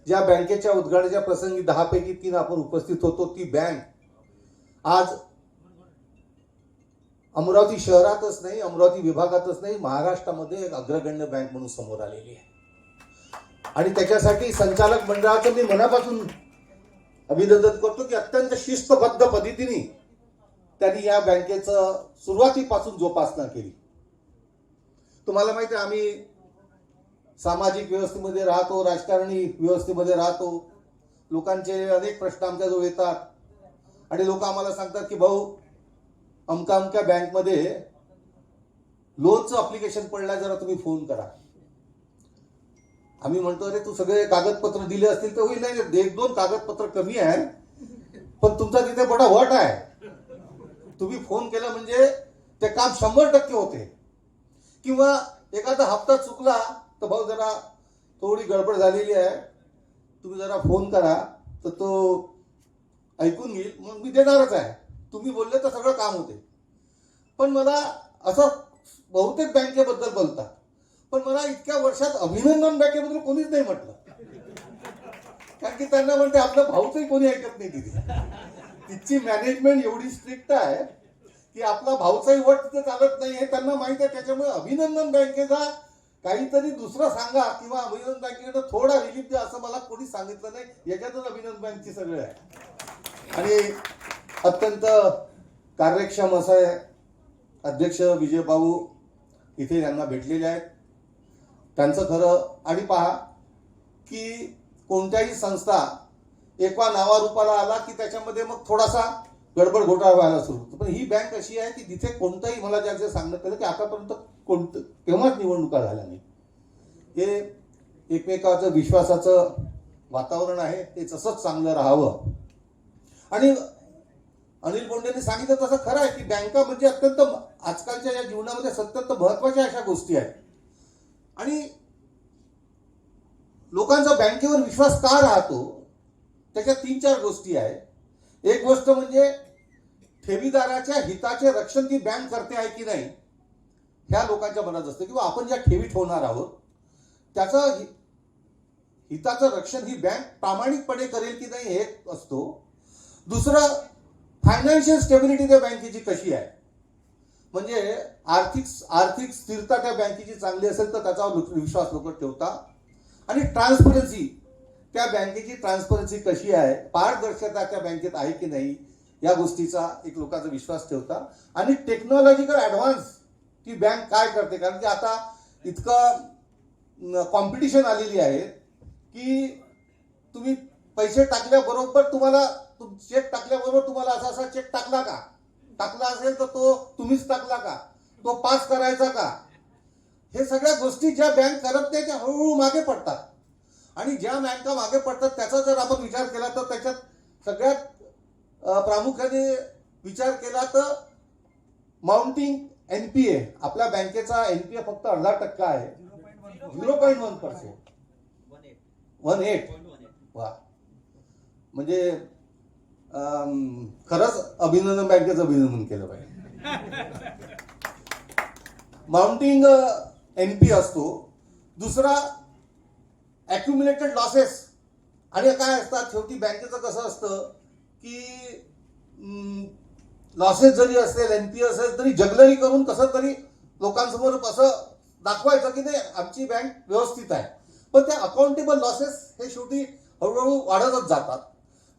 ज्या बँकेच्या उद्घाटनाच्या प्रसंगी 10 पैकी 3 आपण उपस्थित होतो, ती बँक आज अमरावती शहरातच नाही, अमरावती विभागातच नाही, महाराष्ट्रामध्ये एक अग्रगण्य बँक म्हणून समोर आलेली आहे. आणि त्याच्यासाठी संचालक मंडळाचं मी मनापासून अभिनंदन करतो की अत्यंत शिस्तबद्ध पद्धतीने त्यांनी या बँकेचं सुरुवातीपासून जोपासना केली. तुम्हाला माहिती आहे, आम्ही सामाजिक व्यवस्थेमध्ये राहतो, राजकारणी व्यवस्थेमध्ये राहतो, लोकांचे अनेक प्रश्न आमच्याजवळ येतात आणि लोक आम्हाला सांगतात की भाऊ अमका अमक्या बँकमध्ये लोनचं अप्लिकेशन पडलं, जरा तुम्ही फोन करा. आम्ही म्हणतो अरे तू सगळे कागदपत्र दिले असतील तर होईल, नाही 1-2 कागदपत्र कमी आहे पण तुमचा तिथे बडा वट आहे, तुम्ही फोन केला म्हणजे ते काम 100% होते. किंवा एखादा हप्ता चुकला तर भाऊ जरा थोडी गडबड झालेली आहे, तुम्ही जरा फोन करा तर तो ऐकून घेईल, मग मी देणारच आहे, तुम्ही बोलले तर सगळं काम होते. पण मला असं बहुतेक बँकेबद्दल बोलतात, पण मला इतक्या वर्षात अभिनंदन बँकेबद्दल कोणीच नाही म्हटलं, कारण की त्यांना म्हणते आपल्या भाऊचंही कोणी ऐकत नाही तिथे. तिची मॅनेजमेंट एवढी स्ट्रिक्ट आहे की आपला भाऊचाही वट तिथे चालत नाही हे त्यांना माहित आहे. त्याच्यामुळे अभिनंदन बँकेचा काहीतरी दुसरं सांगा किंवा अभिनंदन बँकेकडे थोडा रिलीफ द्या असं मला कोणी सांगितलं नाही. याच्यातच अभिनंदन बँकची सगळं आहे. आणि अत्यंत कार्यक्षम असं अध्यक्ष विजय भाऊ इथे यांना भेटलेले आहेत. त्यांचं खरं आणि पहा की कोणत्याही संस्था एका नावारूपाला आला की त्याच्यामध्ये मग थोडासा गडबड घोटाळा व्हायला सुरू होतो. पण ही बँक अशी आहे की जिथे कोणताही मला ज्याचं सांगण्यात आलं की आतापर्यंत केव्हाच निवडणुका झाल्या नाही. हे एकमेकाचं विश्वासाचं वातावरण आहे, ते तसंच चांगलं राहावं. आणि अनिल बोंडेंनी सांगितलं तसं खरं आहे की बँका म्हणजे अत्यंत आजकालच्या या जीवनामध्ये अत्यंत महत्त्वाच्या अशा गोष्टी आहेत. आणि लोकांचा बँकेवर विश्वास का राहतो त्याच्या 3-4 गोष्टी आहेत. एक गोष्ट म्हणजे ठेवीदाराच्या हिताचे रक्षण ती बँक करते आहे की नाही ह्या लोकांच्या मनात असतं, किंवा आपण ज्या ठेवी ठेवणार आहोत त्याचं हिताचं रक्षण ही बँक प्रामाणिकपणे करेल की नाही हे असतो. दुसरं फायनान्शियल स्टेबिलिटी त्या बँकेची कशी आहे, म्हणजे आर्थिक स्थिरता त्या बँकेची चांगली असेल तर त्याच्यावर विश्वास लोक ठेवतात. आणि ट्रान्सपरन्सी, त्या बँकेची ट्रान्सपरन्सी कशी आहे, पारदर्शकता त्या बँकेत आहे की नाही या गोष्टीचा एक लोकांचा विश्वास ठेवतात. आणि टेक्नॉलॉजिकल ॲडव्हान्स ती बँक काय करते, कारण की आता इतकं कॉम्पिटिशन आलेली आहे की तुम्ही पैसे टाकल्याबरोबर तुम्हाला चेक टाकल्याबरोबर तुम्हाला असा चेक टाकला असेल तर तो तुम्हीच टाकला का, तो पास करायचा का, हे सगळ्या गोष्टी ज्या बँक करत नाही त्या हळूहळू मागे पडतात. आणि ज्या बँका मागे पडतात त्याचा जर आपण विचार केला तर त्याच्यात सगळ्यात प्रामुख्याने विचार केला तर माउंटिंग NPA, आपल्या बँकेचा NPA फक्त 0.5% आहे, 0.1%, 18. वा, म्हणजे खरंच अभिनंदन बँकेचं अभिनंदन केलं पाहिजे. माउंटिंग NPA असतो. दुसरा ॲक्युम्युलेटेड लॉसेस. आणि काय असतात शेवटी बँकेचं कसं असतं की लॉसेस जरी असेल, एनपी असेल तरी जगलरी करून कसं तरी लोकांसमोर असं दाखवायचं की नाही आमची बँक व्यवस्थित आहे. पण त्या अकाउंटेबल लॉसेस हे शेवटी हळूहळू वाढतच जातात.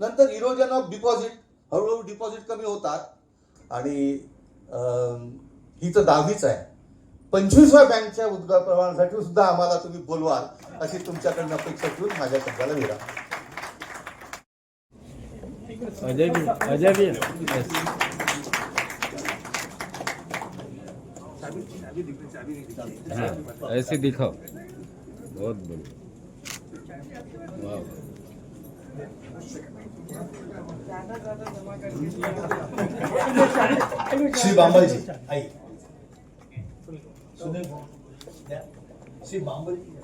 नंतर इरोजन ऑफ डिपॉझिट, हळूहळू डिपॉझिट कमी होतात आणि ही तर 10वीच आहे. 25व्या बँकच्या उद्घाटनासाठी सुद्धा आम्हाला तुम्ही बोलवाल अशी तुमच्याकडनं अपेक्षा ठेवून माझ्या शब्दाला विराम. अजय भी हाँ, ऐसे दिखाओ. बहुत बढ़िया. वाह. श्री बांबलजी आई सुनील श्री बांबलजी,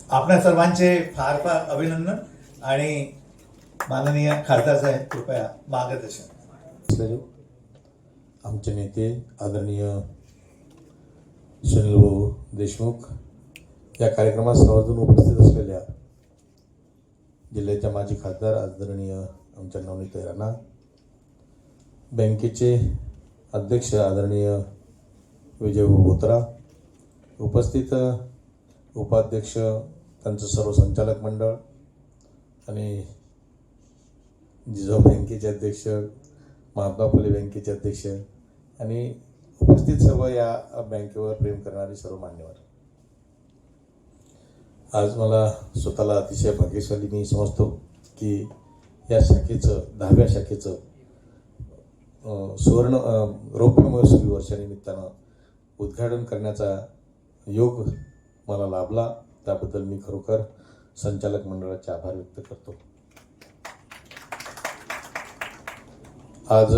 आपल्या सर्वांचे फार फार अभिनंदन आणि माननीय खासदार साहेब कृपया मार्गदर्शन. आमचे नेते आदरणीय सुनील भाऊ देशमुख, या कार्यक्रमात सर्वजण उपस्थित असलेल्या जिल्ह्याच्या माजी खासदार आदरणीय आमच्या नवनीत राणा, बँकेचे अध्यक्ष आदरणीय विजयभाऊ बोत्रा, उपस्थित उपाध्यक्ष, त्यांचं सर्व संचालक मंडळ आणि जिजाऊ बँकेचे अध्यक्ष, महात्मा फुले बँकेचे अध्यक्ष आणि उपस्थित सर्व या बँकेवर प्रेम करणारे सर्व मान्यवर, आज मला स्वतःला अतिशय भाग्यशाली मी समजतो की या शाखेचं 10व्या शाखेचं सुवर्ण रौप्य महोत्सवी वर्षानिमित्तानं उद्घाटन करण्याचा योग मला लाभला. त्याबद्दल मी खरोखर संचालक मंडळाचे आभार व्यक्त करतो. आज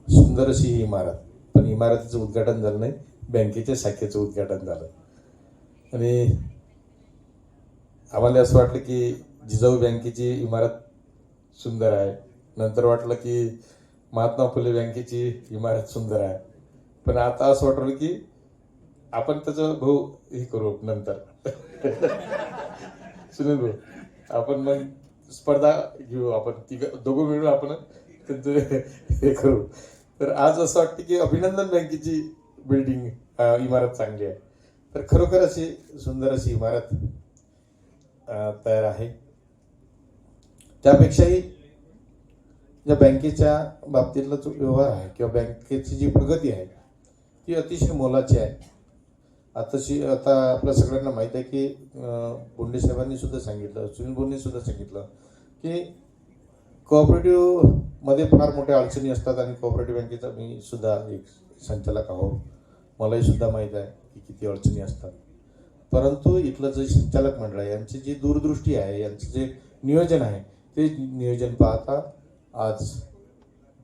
सुंदर अशी ही इमारत, पण इमारतीचं उद्घाटन झालं नाही, बँकेच्या शाखेचं उद्घाटन झालं आणि आम्हाला असं वाटलं की जिजाऊ बँकेची इमारत सुंदर आहे, नंतर वाटलं की महात्मा फुले बँकेची इमारत सुंदर आहे, पण आता असं वाटलं की आपण त्याचं भाऊ हे करू नंतर सुनील भाऊ, आपण मग स्पर्धा घेऊ, आपण दोघं मिळून आपण त्यांचं हे करू. तर आज असं वाटतं की अभिनंदन बँकेची बिल्डिंग इमारत चांगली आहे. तर खरोखर अशी सुंदर अशी इमारत तयार आहे. त्यापेक्षाही या बँकेच्या बाबतीतला जो व्यवहार आहे किंवा बँकेची जी प्रगती आहे ती अतिशय मोलाची आहे. आता आपल्या सगळ्यांना माहीत आहे की बोंडे साहेबांनी सुद्धा सांगितलं, सुनील भाऊंनी सुद्धा सांगितलं की कोऑपरेटिव्हमध्ये फार मोठ्या अडचणी असतात आणि कोऑपरेटिव्ह बँकेचा मी सुद्धा एक संचालक आहो, मलाही सुद्धा माहीत आहे की किती अडचणी असतात. परंतु इथलं जे संचालक मंडळ आहे यांची जी दूरदृष्टी आहे, यांचं जे नियोजन आहे ते नियोजन पाहता आज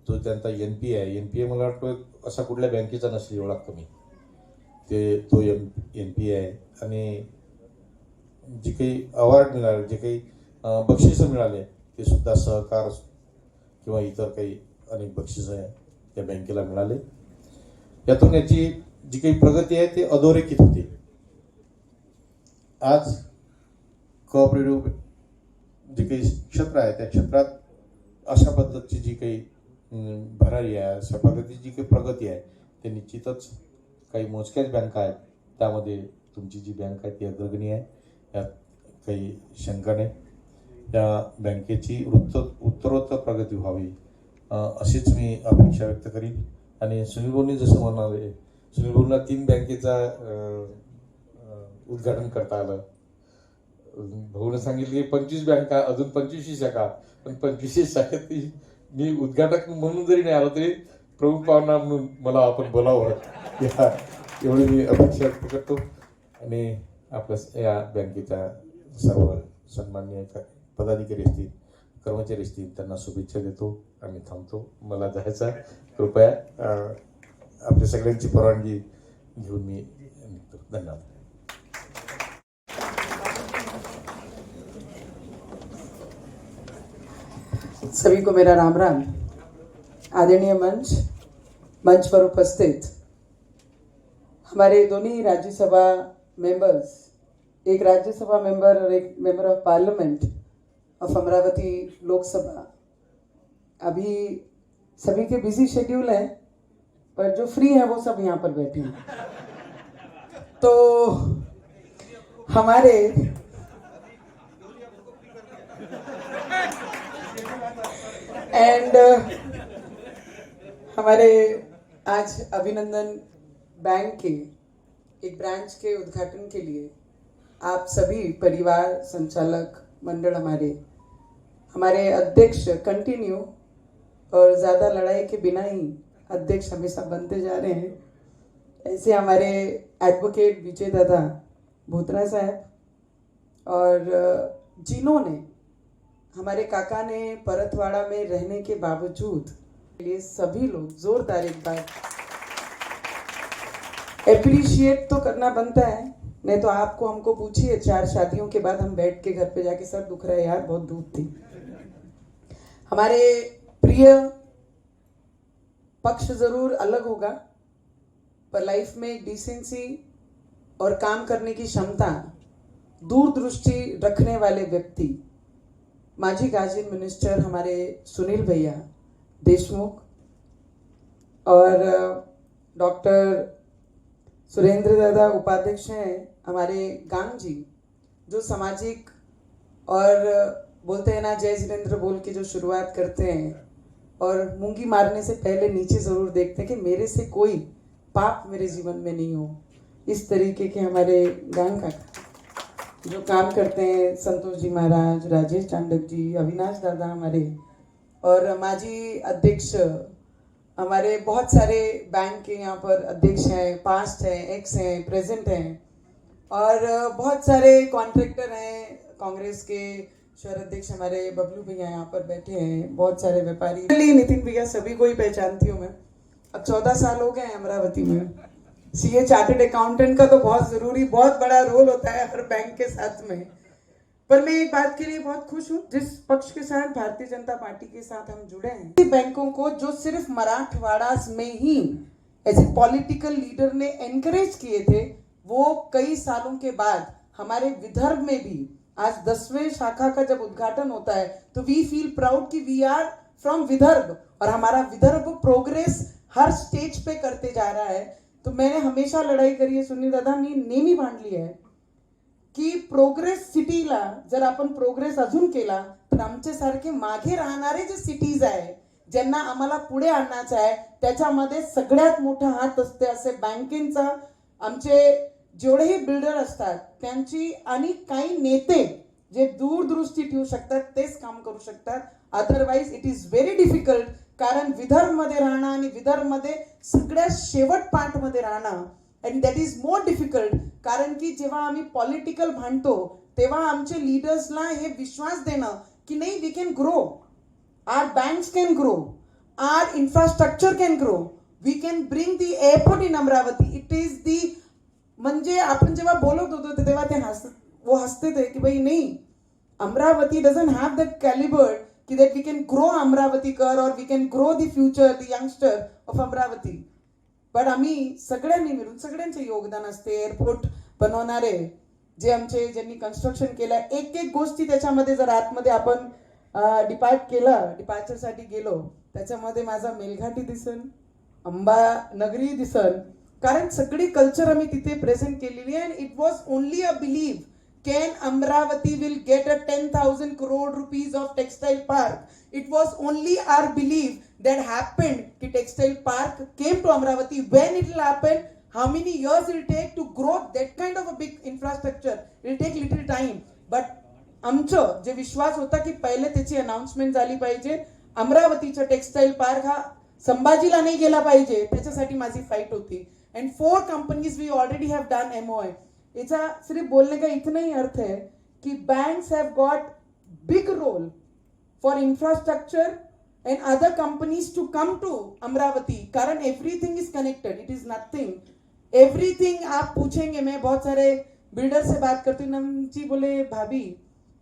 जो त्यांचा NPA आहे, NPA मला वाटतं असा कुठल्या बँकेचा नसेल एवढा कमी, ते तो NPA आहे. आणि जे काही अवॉर्ड मिळाले, जे काही बक्षिसं मिळाले ते सुद्धा सहकार किंवा इतर काही अनेक बक्षिसं त्या बँकेला मिळाले. यातून याची जी काही प्रगती आहे ते अधोरेखित होते. आज कोऑपरेटिव्ह जे काही क्षेत्र आहे त्या क्षेत्रात अशा पद्धतीची जी काही भरारी आहे, अशा पद्धतीची जी काही प्रगती आहे ते निश्चितच काही मोजक्याच बँका आहेत, त्यामध्ये तुमची जी बँक आहे ती अग्रगणी आहे, यात काही शंका नाही. त्या बँकेची उत्तरोत्तर प्रगती व्हावी अशीच मी अपेक्षा व्यक्त करीन. आणि सुनील भाऊंनी जसं म्हणाले, सुनील भाऊंना 3 बँकेचा उद्घाटन करता आलं. भाऊने सांगितले की 25 बँका, अजून 25 शाखा, पण 25 शाखेत मी उद्घाटक म्हणून जरी नाही आलो तरी प्रमुख पाहुणा म्हणून मला आपण बोलावं एवढी मी अपेक्षा व्यक्त करतो. आणि आपल्या या बँकेच्या सर्व सन्माननीय पदाधिकारी असतील, कर्मचारी असतील, त्यांना शुभेच्छा देतो आणि थांबतो. मला जायचं, कृपया आपल्या सगळ्यांची परवानगी घेऊन मी निघतो. धन्यवाद. सभी को मेरा राम राम. आदरणीय मंच पर उपस्थित हमारे दोनों राज्यसभा मेंबर्स, एक राज्यसभा मेंबर और एक member of parliament, of Amravati Lok Sabha. अभी सभी के बिजी शेड्यूल है, पर जो फ्री है वो सब यहाँ पर बैठे हैं। तो हमारे हमारे आज अभिनंदन बैंक के एक ब्रांच के उद्घाटन के लिए आप सभी परिवार संचालक मंडल, हमारे अध्यक्ष कंटिन्यू और ज़्यादा लड़ाई के बिना ही अध्यक्ष हमेशा बनते जा रहे हैं, ऐसे हमारे एडवोकेट विजय दादा भूतरा साहब और जिन्होंने हमारे काका ने परतवाड़ा में रहने के बावजूद लिए सभी लोग जोरदार एक बार एप्रिशिएट तो करना बनता है। नहीं तो आपको हमको पूछिए, 4 शादियों के बाद हम बैठ के घर पे जाके सर दुख रहा है यार, बहुत दूध थी। हमारे प्रिय पक्ष जरूर अलग होगा, पर लाइफ में डिसेंसी और काम करने की क्षमता, दूरदृष्टि रखने वाले व्यक्ति माजी गार्जियन मिनिस्टर हमारे सुनील भैया देशमुख और डॉक्टर सुरेंद्र दादा उपाध्यक्ष हैं हमारे गांग जी, जो सामाजिक और बोलते हैं ना जय जिनेंद्र बोल के जो शुरुआत करते हैं और मूंगी मारने से पहले नीचे जरूर देखते हैं कि मेरे से कोई पाप मेरे जीवन में नहीं हो, इस तरीके के हमारे गांग काका जो काम करते हैं, संतोष जी महाराज, राजेश चांडक जी, अविनाश दादा हमारे और माजी अध्यक्ष हमारे, बहुत सारे बैंक के यहाँ पर अध्यक्ष हैं, पास्ट हैं, एक्स हैं, प्रेजेंट हैं और बहुत सारे कॉन्ट्रैक्टर हैं, कांग्रेस के शहर अध्यक्ष हमारे बबलू भैया यहाँ पर बैठे हैं, बहुत सारे व्यापारी, नितिन भैया, सभी को ही पहचानती हूँ मैं। अब 14 साल हो गए अमरावती में। सीए चार्टर्ड अकाउंटेंट का तो बहुत जरूरी, बहुत बड़ा रोल होता है हर बैंक के साथ में। पर मैं एक बात के लिए बहुत खुश हूँ, जिस पक्ष के साथ भारतीय जनता पार्टी के साथ हम जुड़े हैं, बैंकों को जो सिर्फ मराठवाड़ा में ही एज ए पॉलिटिकल लीडर ने एनकरेज किए थे, वो कई सालों के बाद हमारे विदर्भ में भी आज 10वें शाखा का जब उद्घाटन होता है तो वी फील प्राउड कि वी आर फ्रॉम विदर्भ और हमारा विदर्भ प्रोग्रेस हर स्टेज पे करते जा रहा है। तो मैंने हमेशा लढाई करी आहे, सुनील दादा मी नेहमी मांडली आहे की प्रोग्रेस सिटीला जर आपण प्रोग्रेस अजून केला तर आमच्यासारखे मागे राहणारे जे सिटीज आहे ज्यांना आम्हाला पुढे आणायचं आहे त्याच्यामध्ये सगळ्यात मोठा हात असते असे बँकेचा, आमचे जेवढेही बिल्डर असतात त्यांची आणि काही नेते जे दूरदृष्टी ठेवू शकतात तेच काम करू शकतात, otherwise it is very difficult. कारण विदर्भमध्ये राहणं आणि विदर्भमध्ये सगळ्यात शेवट पार्टमध्ये राहणं and that is more difficult. कारण की जेव्हा आम्ही पॉलिटिकल भांडतो तेव्हा आमचे लीडर्सला हे विश्वास देणं की नाही we can grow, our banks can grow, our infrastructure can grow, we can bring the airport in Amravati. It is the म्हणजे आपण जेव्हा बोलत होतो तेव्हा ते हसते थे की भाई नाही, Amravati doesn't have that calibre कि that we can grow अमरावतीकर और we can grow the future, the youngster of Amravati. पण आम्ही सगळ्यांनी मिळून, सगळ्यांचे योगदान असते, एअरपोर्ट बनवणारे जे आमचे ज्यांनी कन्स्ट्रक्शन केलं, एक एक गोष्टी त्याच्यामध्ये जर आतमध्ये आपण डिपार्चरसाठी गेलो त्याच्यामध्ये माझा मेलघाटी दिसन, अंबा नगरी दिसन, कारण सगळी कल्चर आम्ही तिथे प्रेझेंट केलेली आहे। And it was only a believe can Amravati will get a 10,000 crore rupees of textile park. It was only our belief that happened कि textile park came to Amravati. When it will happen, how many years it will take to grow that kind of a big infrastructure? It will take little time. But आमचं जे विश्वास होता की पहिले त्याची announcement झाली पाहिजे, अमरावतीचा textile park हा संभाजीला नाही गेला पाहिजे, त्याच्यासाठी माझी फाईट होती। And 4 companies we already have done MOA. इसका सिर्फ बोलने का इतना ही अर्थ है कि banks have got big role for infrastructure and other companies to come to Amaravati, कारण everything is connected, it is nothing, everything. आप पूछेंगे, मैं बहुत सारे बिल्डर से बात करती हूँ, जी बोले भाभी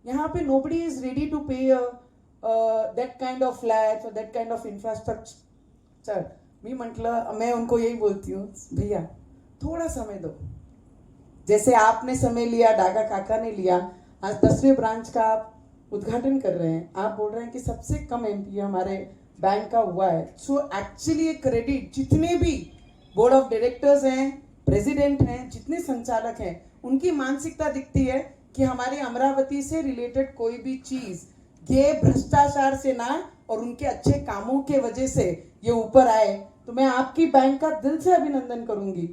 यहाँ पे नोबडी इज रेडी टू पे दैट काइंड ऑफ फ्लैट और दैट काइंड ऑफ इंफ्रास्ट्रक्चर। मैं उनको यही बोलती हूँ, भैया थोड़ा समय दो, जैसे आपने समय लिया, डागा काका ने लिया, आज 10वें ब्रांच का आप उद्घाटन कर रहे हैं, आप बोल रहे हैं कि सबसे कम एमपी हमारे बैंक का हुआ है। सो एक्चुअली ये क्रेडिट जितने भी बोर्ड ऑफ डायरेक्टर्स हैं, प्रेसिडेंट हैं, जितने संचालक हैं, उनकी मानसिकता दिखती है कि हमारी अमरावती से रिलेटेड कोई भी चीज ये भ्रष्टाचार से ना और उनके अच्छे कामों के वजह से ये ऊपर आए। तो मैं आपकी बैंक का दिल से अभिनंदन करूंगी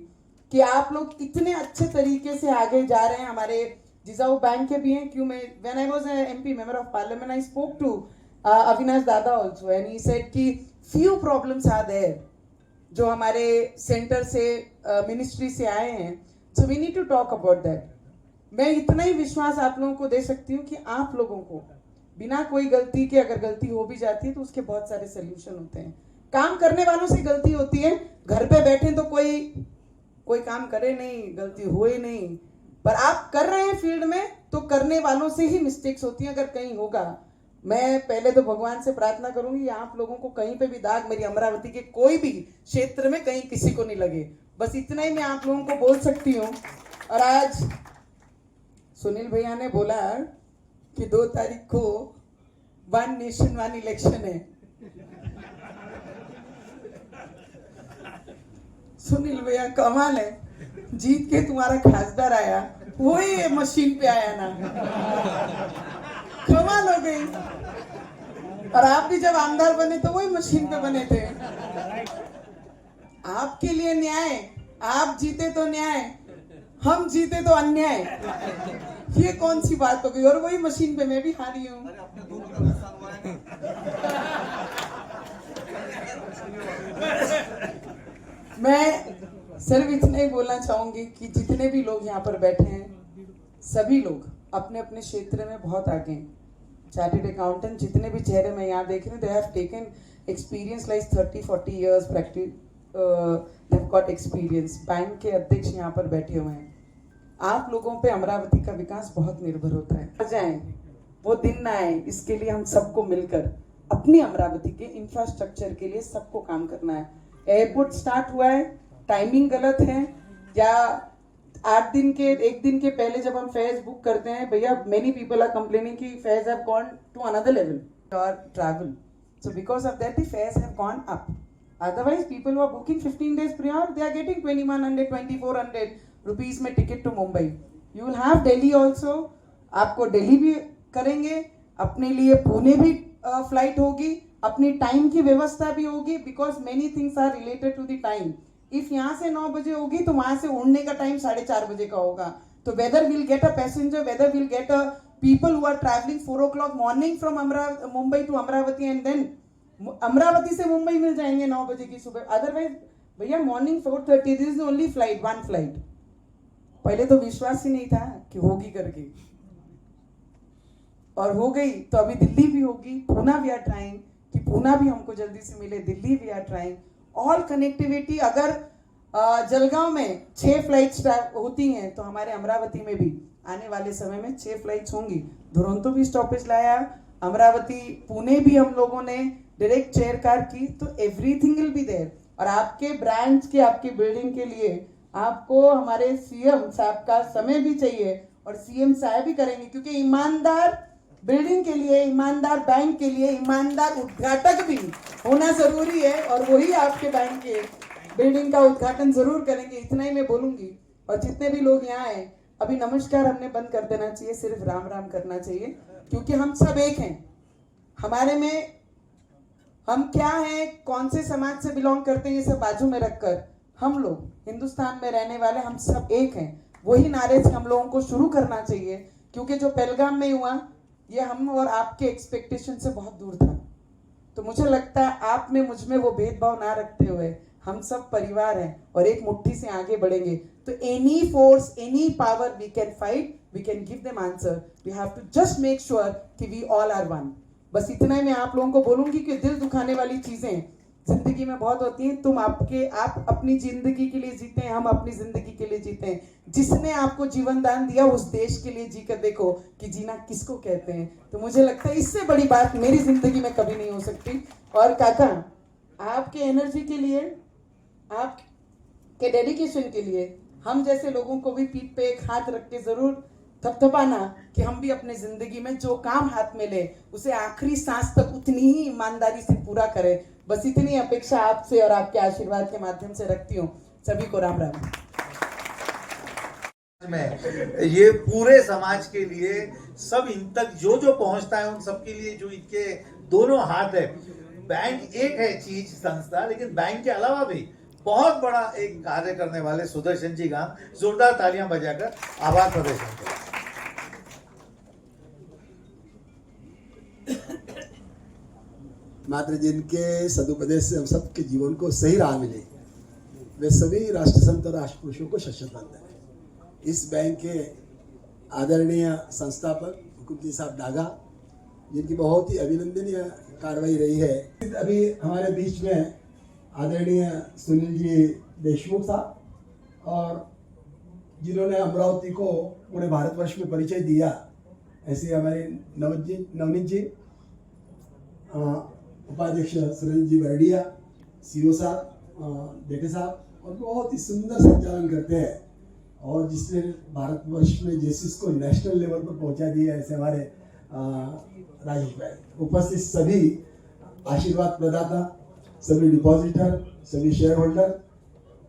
कि आप लोग इतने अच्छे तरीके से आगे जा रहे हैं। हमारे जिजाऊ बैंक के भी हैं, क्यों मैं when I was MP member of parliament I spoke to Avinash दादा आल्सो एंड ही सेड कि फ्यू प्रॉब्लम्स आर देयर जो हमारे सेंटर से मिनिस्ट्री से आए हैं, so we need to talk about that. मैं इतना ही विश्वास आप लोगों को दे सकती हूँ कि आप लोगों को बिना कोई गलती के, अगर गलती हो भी जाती है तो उसके बहुत सारे सोल्यूशन होते हैं। काम करने वालों से गलती होती है, घर पे बैठे तो कोई काम करे नहीं, गलती हुए नहीं, पर आप कर रहे हैं फील्ड में तो करने वालों से ही मिस्टेक्स होती हैं। अगर कहीं होगा, मैं पहले तो भगवान से प्रार्थना करूंगी आप लोगों को कहीं पे भी दाग मेरी अमरावती के कोई भी क्षेत्र में कहीं किसी को नहीं लगे। बस इतना ही मैं आप लोगों को बोल सकती हूँ। और आज सुनील भैया ने बोला कि 2 तारीख को 1 नेशन 1 इलेक्शन है। सुनील भैया कमाल है, जीत के तुम्हारा खासदार आया वही मशीन पे आया ना, कमाल हो गई। और आप भी जब आमदार बने तो वही मशीन पे बने थे। आपके लिए न्याय, आप जीते तो न्याय, हम जीते तो अन्याय, ये कौन सी बात हो गई। और वही मशीन पे मैं भी हारी हूं। मैं सिर्फ इतना ही बोलना चाहूंगी कि जितने भी लोग यहाँ पर बैठे हैं, सभी लोग अपने अपने क्षेत्र में बहुत आगे हैं। चार्टर्ड अकाउंटेंट जितने भी चेहरे मैं यहाँ देख रही हूँ, they have taken experience like 30-40 years practice, they have got experience. Bank के अध्यक्ष यहाँ पर बैठे हुए हैं। आप लोगों पे अमरावती का विकास बहुत निर्भर होता है। आ जाए वो दिन ना आए, इसके लिए हम सबको मिलकर अपनी अमरावती के इंफ्रास्ट्रक्चर के लिए सबको काम करना है। एयरपोर्ट स्टार्ट हुआ है, टाइमिंग गलत है, या 1 दिन के पहले जब हम फेयर्स बुक करते हैं, भैया मेनी पीपल आर कंप्लेनिंग कि fares have gone to another level और travel, so because of that the fares have gone up. Otherwise people who are booking 15 days prior, they are getting 2100-2400 rupees में ticket to Mumbai. You will have Delhi also, आपको दिल्ली भी करेंगे, अपने लिए पुणे भी flight होगी, अपनी टाइम की व्यवस्था भी होगी, because many things are related to the time. If यहाँ से 9 बजे होगी तो वहां से उड़ने का टाइम 4:30 बजे का होगा। तो whether will get a passenger, whether will get a people who are travelling 4 o'clock morning from Mumbai to Amravati, and then Amravati से मुंबई मिल जाएंगे 9 बजे की सुबह। अदरवाइज भैया morning 4:30, this is only flight, 1 flight. पहले तो विश्वास ही नहीं था कि होगी करके, और हो गई। तो अभी दिल्ली भी होगी, पूना भी आर ट्राइंग कि पूना भी हमको जल्दी से मिले, दिल्ली भी आर ट्राइंग। ऑल कनेक्टिविटी, अगर जलगांव में 6 फ्लाइट्स होती हैं तो हमारे अमरावती में भी आने वाले समय में 6 फ्लाइट्स होंगी। दुरंतो भी स्टॉपेज लाया, अमरावती पुणे भी हम लोगों ने डायरेक्ट चेयर कार की, तो एवरीथिंग विल बी देयर। और आपके ब्रांच के, आपकी बिल्डिंग के लिए आपको हमारे सीएम साहब का समय भी चाहिए, और सीएम साहब भी करेंगे, क्योंकि ईमानदार बिल्डिंग के लिए, ईमानदार बैंक के लिए ईमानदार उद्घाटक भी होना जरूरी है, और वही आपके बैंक के बिल्डिंग का उद्घाटन जरूर करेंगे। इतना ही मैं बोलूंगी। और जितने भी लोग यहाँ आए, अभी नमस्कार हमने बंद कर देना चाहिए, सिर्फ राम राम करना चाहिए, क्योंकि हम सब एक हैं। हमारे में हम क्या हैं, कौन से समाज से बिलोंग करते हैं, ये सब बाजू में रखकर हम लोग हिंदुस्तान में रहने वाले हम सब एक हैं। वही नारे से हम लोगों को शुरू करना चाहिए, क्योंकि जो पहलगाम में हुआ ये हम और आपके एक्सपेक्टेशन से बहुत दूर था। तो मुझे लगता है आप में मुझ में वो भेदभाव ना रखते हुए हम सब परिवार हैं और एक मुट्ठी से आगे बढ़ेंगे। तो any force, any power we can fight, we can give them answer. We have to just make sure कि वी ऑल आर वन। बस इतना ही मैं आप लोगों को बोलूंगी कि दिल दुखाने वाली चीजें जिंदगी में बहुत होती हैं। आप अपनी जिंदगी के लिए जीते हैं, हम अपनी जिंदगी के लिए जीते हैं। जिसने आपको जीवन दान दिया उस देश के लिए जी कर देखो कि जीना किसको कहते हैं। तो मुझे लगता है इससे बड़ी बात मेरी जिंदगी में कभी नहीं हो सकती। और काका, आपके एनर्जी के लिए, आपके डेडिकेशन के लिए हम जैसे लोगों को भी पीठ पे एक हाथ रख के जरूर थपथपाना कि हम भी अपने जिंदगी में जो काम हाथ में ले उसे आखिरी सांस तक उतनी ही ईमानदारी से पूरा करें। बस इतनी अपेक्षा आपसे और आपके आशीर्वाद के माध्यम से रखती हूँ। सभी को राम राम। में ये पूरे समाज के लिए सब इन तक जो जो पहुंचता है उन सबके लिए जो इनके दोनों हाथ है। बैंक एक है चीज संस्था, लेकिन बैंक के अलावा भी बहुत बड़ा एक कार्य करने वाले सुदर्शन जी गांव जोरदार तालियां बजाकर आभार प्रदर्शन करें। मात्र जिनके सदुपदेश से हम सबके जीवन को सही राह मिले, वे सभी राष्ट्रसंत और राष्ट्रपुरुषों को शत वंदन है। इस बैंक के आदरणीय संस्थापक हुकुमजी साहब डागा, जिनकी बहुत ही अभिनंदनीय कार्रवाई रही है। अभी हमारे बीच में आदरणीय सुनील जी देशमुख साहब, और जिन्होंने अमरावती को पूरे भारतवर्ष में परिचय दिया, ऐसे हमारे नवनीत जी, उपाध्यक्ष सुरेंद्र जी बरडिया, सीओ साहब, देखे साहब, और बहुत ही सुंदर संचालन करते हैं और जिसने भारतवर्ष में जेसिस को नेशनल लेवल पर पहुंचा दिया, ऐसे हमारे राजेश भाई। उपस्थित सभी आशीर्वाद प्रदाता, सभी डिपॉजिटर, सभी शेयर होल्डर,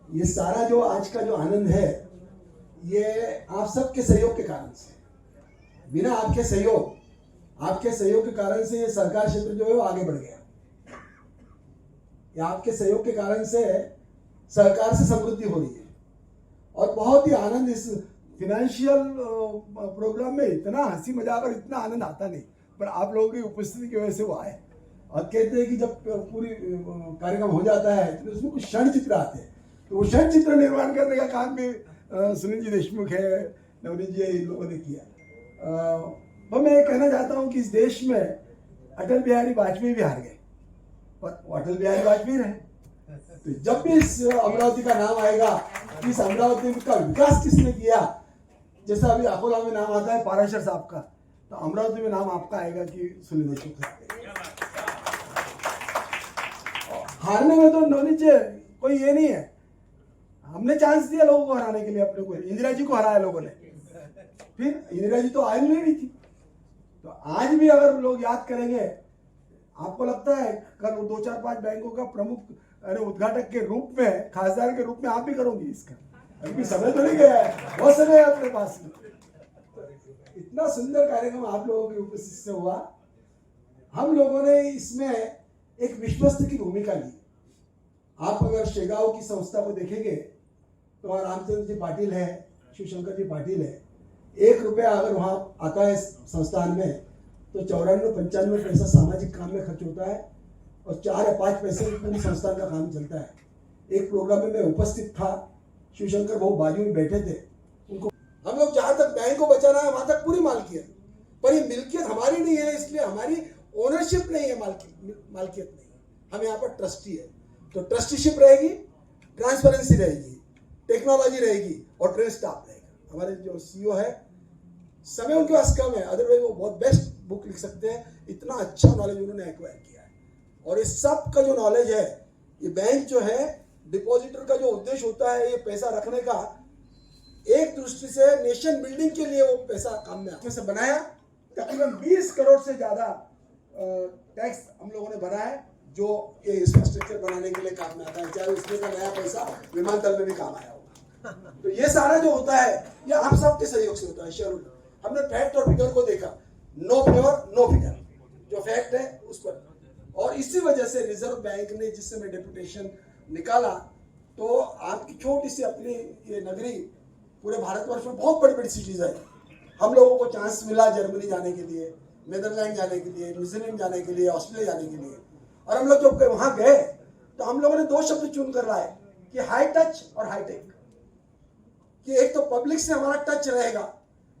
ये सारा जो आज का जो आनंद है, ये आप सबके सहयोग के कारण से। बिना आपके सहयोग के कारण से ये सरकार क्षेत्र जो है वो आगे बढ़ गया। या आपके सहयोग के कारण से सरकार से समृद्धि हो रही है, और बहुत ही आनंद इस फिनेंशियल प्रोग्राम में इतना हंसी मजाक और इतना आनंद आता नहीं, पर आप लोगों की उपस्थिति की वजह से वो आए। और कहते हैं कि जब पूरी कार्यक्रम हो जाता है तो उसमें कुछ क्षण चित्र आते हैं, तो वो क्षण चित्र निर्माण करने का काम भी सुनील जी देशमुख है, नवनीत जी, इन लोगों ने किया। तो मैं ये कहना चाहता हूँ कि इस देश में अटल बिहारी वाजपेयी भी हार गए, पर वो अटल बिहारी वाजपेयी रहे। तो जब भी इस अमरावती का नाम आएगा, इस अमरावती का विकास किसने किया, जैसा अभी अकोला में नाम आता है पाराशर साहब का, तो अमरावती में नाम आपका आएगा कि सुनील देशमुख साहब। हारने में तो नवनीत जी कोई ये नहीं है, हमने चांस दिया लोगों को हराने के लिए। अपने को इंदिरा जी को हराया लोगों ने, फिर इंदिरा जी तो आई नहीं थी। तो आज भी अगर लोग याद करेंगे, आपको लगता है कल 2, 4, 5 बैंकों का प्रमुख उद्घाटक के रूप में, खासदार के रूप में आप भी करोगी इसका? अभी समय तो नहीं गया है, बहुत समय है अपने पास में। इतना सुंदर कार्यक्रम आप लोगों की उपस्थिति से हुआ। हम लोगों ने इसमें एक विश्वस्त की भूमिका ली। आप अगर शेगांव की संस्था को देखेंगे तो वहाँ रामचंद्र जी पाटिल है, शिवशंकर जी पाटिल है। 1 रुपया अगर वहाँ आता है संस्थान में तो 94-95 पैसा सामाजिक काम में खर्च होता है, और 4 या 5 पैसे में पूरी संस्थान का काम चलता है। एक प्रोग्राम में मैं उपस्थित था, शिवशंकर बहु बाजू में बैठे थे, उनको हम लोग जहाँ तक बैंक को बचाना है वहाँ तक पूरी मालकियत, पर ये मिल्कियत हमारी नहीं है, इसलिए हमारी ओनरशिप नहीं है, मालकियत नहीं। हम यहाँ पर ट्रस्टी है, तो ट्रस्टीशिप रहेगी, ट्रांसपेरेंसी रहेगी, टेक्नोलॉजी रहेगी और ट्रेन स्टाफ रहेगा। हमारे जो सीईओ है, समय उनके पास कम है, अदरवाइज वो बहुत बेस्ट बुक लिख सकते हैं। इतना अच्छा नॉलेज उन्होंने एक्वायर किया है, और इस सब का जो नॉलेज है, ये बैंक जो है, डिपॉजिटर का जो उद्देश्य होता है ये पैसा रखने का, एक दृष्टि से नेशन बिल्डिंग के लिए वो पैसा काम में से बनाया। तकरीबन 20 करोड़ से ज़्यादा टैक्स हम लोगों ने भरा है, जो ये इंफ्रास्ट्रक्चर बनाने के लिए काम में आता है, चाहे उसमें का नया पैसा विमानतल में भी काम आया होगा। तो ये सारा जो होता है ये आप सबके सहयोग से होता है। शेयर हमने फैक्ट और फिगर को देखा, नो फेवर नो फिगर, जो फैक्ट है उस पर, और इसी वजह से रिजर्व बैंक ने जिस समय डेपुटेशन निकाला, तो आपकी छोटी सी अपनी ये नगरी पूरे भारतवर्ष में बहुत बड़ी बड़ी सिटीज है। हम लोगों को चांस मिला जर्मनी जाने के लिए, नेदरलैंड जाने के लिए, न्यूजीलैंड जाने के लिए, ऑस्ट्रेलिया जाने के लिए, और हम लोग जब वहाँ गए तो हम लोगों ने 2 शब्द चुन कर लाए कि हाई टच और हाई टेक। कि एक तो पब्लिक से हमारा टच रहेगा,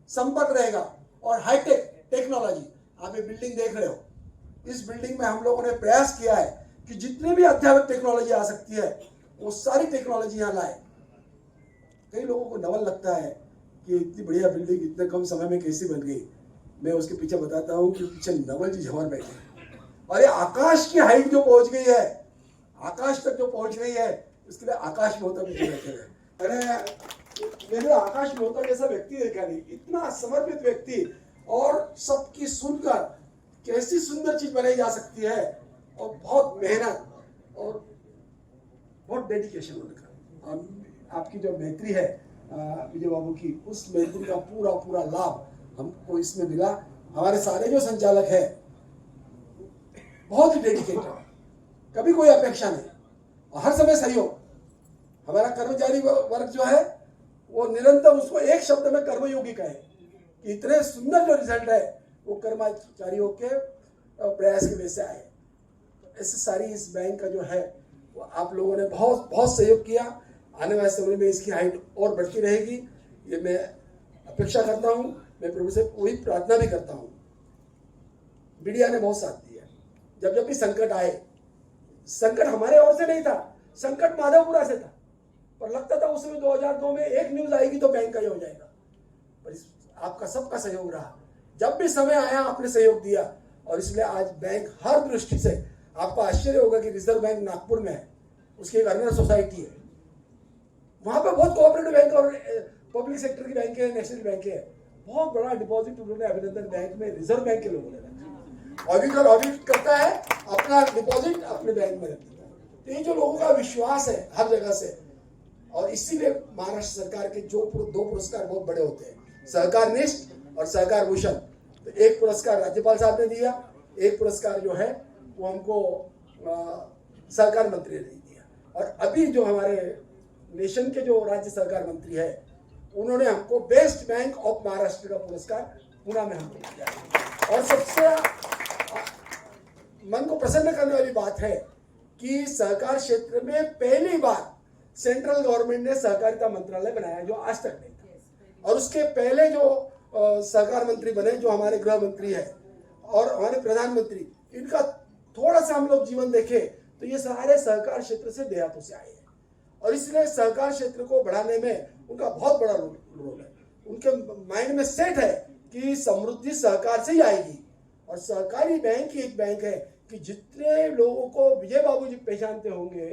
संपर्क रहेगा, और हाई टेक टेक्नोलॉजी। आप ये बिल्डिंग देख रहे हो, इस बिल्डिंग में हम लोगों ने प्रयास किया है कि जितनी भी अत्याधुनिक टेक्नोलॉजी आ सकती है वो सारी टेक्नोलॉजी यहाँ लाए। कई लोगों को नवल लगता है कि इतनी बढ़िया बिल्डिंग इतने कम समय में कैसी बन गई। मैं उसके पीछे बताता हूँ कि पीछे नवल जी झंवर बैठे, और ये आकाश की हाइट जो पहुंच गई है, आकाश तक जो पहुंच गई है, उसके लिए आकाश में होता पीछे बैठे हुए। अरे मैंने आकाश मेहता जैसा व्यक्ति देखा नहीं, इतना समर्पित व्यक्ति, और सबकी सुनकर कैसी सुंदर चीज बनाई जा सकती है, और बहुत मेहनत और बहुत डेडिकेशन उनका। आपकी जो मैत्री है विजय बाबू की, उस मैत्री का पूरा पूरा लाभ हमको इसमें मिला। हमारे सारे जो संचालक है बहुत ही डेडिकेटेड, कभी कोई अपेक्षा नहीं, और हर समय सहयोग। हमारा कर्मचारी वर्ग जो है वो निरंतर उसको एक शब्द में कर्मयोगी कहे कि इतने सुंदर जो रिजल्ट है वो कर्मचारियों के प्रयास की वजह से आए। ऐसे सारी इस बैंक का जो है वो आप लोगों ने बहुत बहुत सहयोग किया। आने वाले समय में इसकी हाइट और बढ़ती रहेगी, ये मैं अपेक्षा करता हूँ। मैं प्रभु से वही प्रार्थना भी करता हूँ। मीडिया ने बहुत साथ दिया, जब भी संकट आए, संकट हमारे ओर से नहीं था, संकट माधवपुरा से था, पर लगता था उसमें 2002 में एक न्यूज आएगी तो बैंक का ही हो जाएगा, पर आपका सबका सहयोग रहा। जब भी समय आया आपने सहयोग दिया, और इसलिए आज बैंक हर दृष्टि से, आपको आश्चर्य होगा कि रिजर्व बैंक नागपुर में है, उसकी एक अर्नर सोसाइटी है, वहां पर बहुत कोऑपरेटिव बैंक और पब्लिक सेक्टर की बैंक है, नेशनल बैंक है, बहुत बड़ा डिपॉजिट उन्होंने अभिनंदन बैंक में रिजर्व बैंक के लोगों ने रखा। ऑडिटर ऑडिट करता है, अपना डिपॉजिट अपने बैंक में रखता है। तो ये जो लोगों का विश्वास है हर जगह से, और इसीलिए महाराष्ट्र सरकार के जो 2 पुरस्कार बहुत बड़े होते हैं, सहकार निष्ठ और सहकार भूषण। तो एक पुरस्कार राज्यपाल साहब ने दिया, एक पुरस्कार जो है वो हमको सहकार मंत्री ने दिया, और अभी जो हमारे नेशन के जो राज्य सरकार मंत्री है उन्होंने हमको बेस्ट बैंक ऑफ महाराष्ट्र का पुरस्कार पुणे में हमको दिया। और सबसे मन को प्रसन्न करने वाली बात है कि सहकार क्षेत्र में पहली बार सेंट्रल गवर्नमेंट ने सहकारिता मंत्रालय बनाया, जो आज तक नहीं था। और उसके पहले जो सहकार मंत्री बने, जो हमारे गृह मंत्री है और हमारे प्रधानमंत्री, इनका थोड़ा सा हम लोग जीवन देखें तो ये सारे सहकार क्षेत्र से देहातों से आए हैं, और इसलिए सहकार क्षेत्र को बढ़ाने में उनका बहुत बड़ा रोल है। उनके माइंड में सेट है कि समृद्धि सहकार से ही आएगी, और सहकारी बैंक ही एक बैंक है कि जितने लोगों को विजय बाबू जी पहचानते होंगे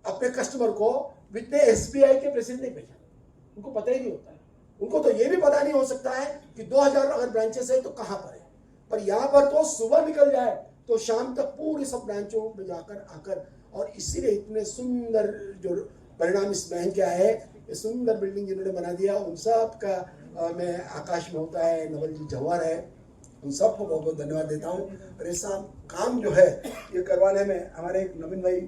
अपने कस्टमर को, जितने एसबीआई के प्रेसिडेंट नहीं पहचानते, उनको पता ही नहीं होता है। उनको तो ये भी पता नहीं हो सकता है कि 2000 अगर ब्रांचेस है तो कहाँ पर है, पर यहाँ पर तो सुबह निकल जाए तो शाम तक पूरी सब ब्रांचों में जाकर आकर, और इसीलिए इतने सुंदर जो परिणाम इस बैंक के आए, ये सुंदर बिल्डिंग जिन्होंने बना दिया, उन सब का मैं आकाश मेहता है, नवल जी जवाहर है, उन सबको बहुत बहुत धन्यवाद देता हूँ। और ऐसा काम जो है ये करवाने में हमारे एक नवीन भाई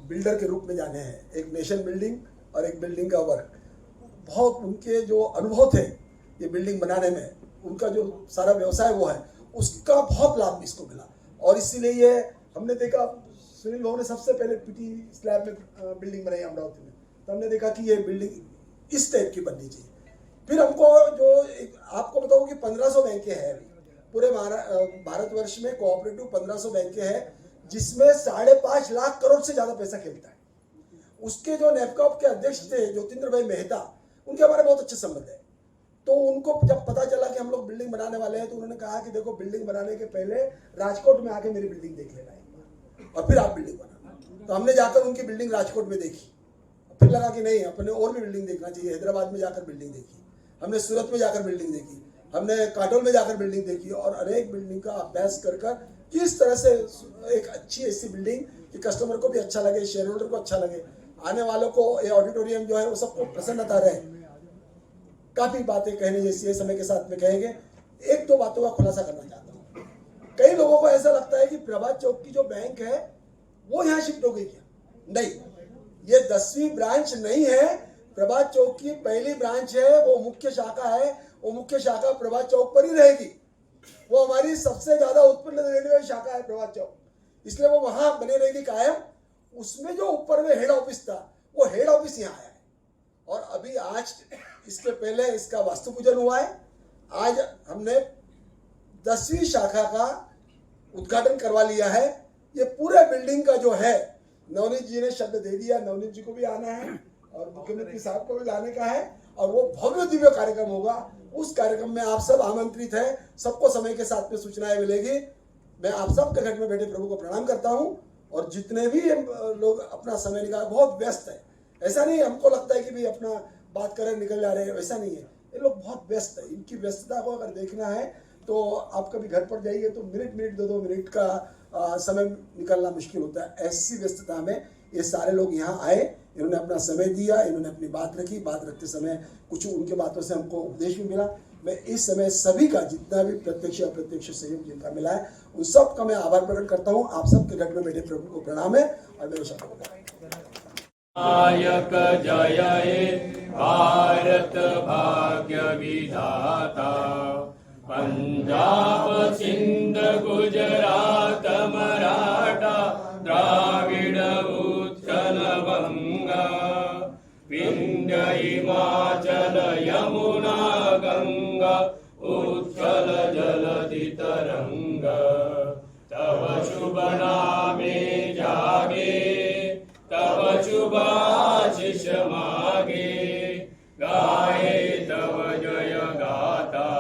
बिल्डर के रूप में जाने हैं, एक नेशन बिल्डिंग और एक बिल्डिंग का वर्क, बहुत उनके जो अनुभव थे ये बिल्डिंग बनाने में, उनका जो सारा व्यवसाय वो है, उसका बहुत लाभ इसको मिला। और इसीलिए ये हमने देखा, सुनील भाऊ ने सबसे पहले पीटी स्लैब में बिल्डिंग बनाई अमरावती में, तो हमने देखा कि ये बिल्डिंग इस टाइप की बननी चाहिए। फिर हमको जो आपको बताऊँ कि 1500 बैंकें हैं अभी पूरे भारतवर्ष में, कोऑपरेटिव 1500 बैंकें हैं, जिसमें 5.5 लाख करोड़ से ज्यादा पैसा खेलता है। उसके जो नेपकॉप के अध्यक्ष थे ज्योतिंद्र भाई मेहता, उनके हमारे बहुत अच्छे संबंध है। तो उनको जब पता चला कि हम लोग बिल्डिंग बनाने वाले हैं, तो उन्होंने कहा कि देखो, बिल्डिंग बनाने के पहले राजकोट में आके मेरी बिल्डिंग देख लेना और फिर आप बिल्डिंग बनाना। तो हमने जाकर उनकी बिल्डिंग राजकोट में देखी, फिर लगा कि नहीं, अपने और भी बिल्डिंग देखना चाहिए। हैदराबाद में जाकर बिल्डिंग देखी, हमने सूरत में जाकर बिल्डिंग देखी, हमने काटोल में जाकर बिल्डिंग देखी, और अनेक बिल्डिंग का अभ्यास कर किस तरह से एक अच्छी ऐसी बिल्डिंग कि कस्टमर को भी अच्छा लगे, शेयर होल्डर को अच्छा लगे, आने वालों को ये ऑडिटोरियम जो है वो सबको प्रसन्नता रहे। काफी बातें कहने जैसी है, समय के साथ में कहेंगे। 1-2 बातों का खुलासा करना चाहता हूँ। कई लोगों को ऐसा लगता है कि प्रभात चौक की जो बैंक है वो यहाँ शिफ्ट हो गई क्या? नहीं, ये 10वीं ब्रांच नहीं है। प्रभात चौक की पहली ब्रांच है, वो मुख्य शाखा है, वो मुख्य शाखा प्रभात चौक पर ही रहेगी। वो हमारी सबसे ज्यादा उत्पन्न देने वाली शाखा है प्रभात चौक, इसलिए वो वहां बने रहेगी कायम। उसमें जो ऊपर में हेड ऑफिस था, वो हेड ऑफिस यहाँ आया है, और अभी आज इसके पहले इसका वास्तु पूजन हुआ है। आज हमने 10वीं शाखा का उद्घाटन करवा लिया है। ये पूरे बिल्डिंग का जो है, नवनीत जी ने शब्द दे दिया, नवनीत जी को भी आना है और मुख्यमंत्री साहब को भी लाने का है, और वो भव्य दिव्य कार्यक्रम होगा। उस कार्यक्रम में आप सब आमंत्रित हैं, सबको समय के साथ में सूचनाएं मिलेगी। मैं आप सबके घर में बैठे प्रभु को प्रणाम करता हूँ, और जितने भी लोग अपना समय निकाल, बहुत व्यस्त है, ऐसा नहीं हमको लगता है कि भाई अपना बात कर रहे निकल जा रहे हैं, वैसा नहीं है। ये लोग बहुत व्यस्त है। इनकी व्यस्तता को अगर देखना है तो आप कभी घर पर जाइए तो मिनट 2 मिनट का समय निकलना मुश्किल होता है। ऐसी व्यस्तता में ये सारे लोग यहाँ आए, इन्होंने अपना समय दिया, इन्होंने अपनी बात रखी। बात रखते समय कुछ उनके बातों से हमको उपदेश भी मिला। मैं इस समय सभी का जितना भी प्रत्यक्ष अप्रत्यक्ष सहयोग जिनका मिला है उन सब का मैं आभार प्रकट करता हूँ। आप सबके घर में बैठे प्रभु को प्रणाम है और मेरे शब्द नायक जय हे भारत भाग्य विधाता, पंजाब सिंध गुजरात मराठा द्राविड उत्कल बंगा, विंध्य हिमाचल यमुना गंगा उत्कल जलधि तरंगा, तव शुभ नामे जागे तव शुभ आशीष मागे, गाये तव जय गाथा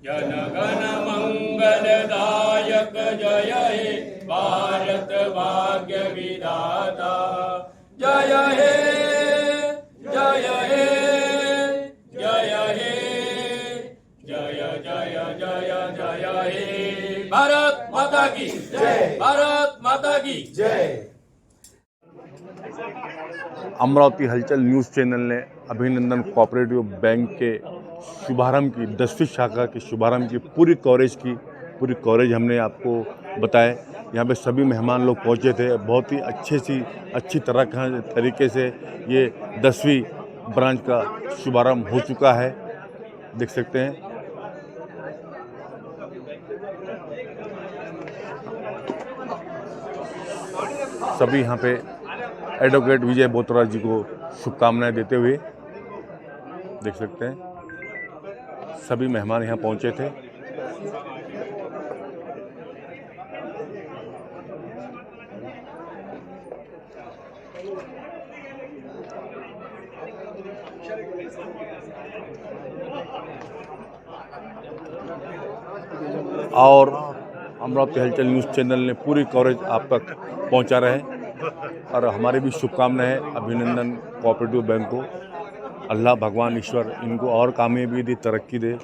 जन गण मंगलदायक जय हे भारत भाग्य विधाता, जय हे जय हे जय हे जय जय जय जय हे। भारत माता की जय, भारत माता की जय। अमरावती हलचल न्यूज़ चैनल ने अभिनंदन कोऑपरेटिव बैंक के शुभारंभ की 10वीं शाखा के शुभारंभ की पूरी कवरेज हमने आपको बताया। यहाँ पे सभी मेहमान लोग पहुँचे थे। बहुत ही अच्छी तरीके से ये 10वीं ब्रांच का शुभारंभ हो चुका है, देख सकते हैं। सभी यहाँ पे एडवोकेट विजय बोत्रा जी को शुभकामनाएं देते हुए देख सकते हैं सभी मेहमान यहाँ पहुँचे थे। और अमरावती हलचल न्यूज़ चैनल ने पूरी कवरेज आप तक पहुंचा रहे और हमारी भी शुभकामनाएं है अभिनंदन कोऑपरेटिव बैंक को। अल्लाह भगवान ईश्वर इनको और कामयाबी दे, तरक्की दे,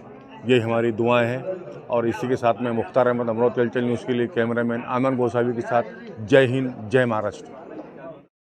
ये हमारी दुआएं हैं। और इसी के साथ में मुख्तार अहमद, अमरावती हलचल न्यूज़ के लिए कैमरामैन आनंद गोसावी के साथ जय हिंद, जय महाराष्ट्र।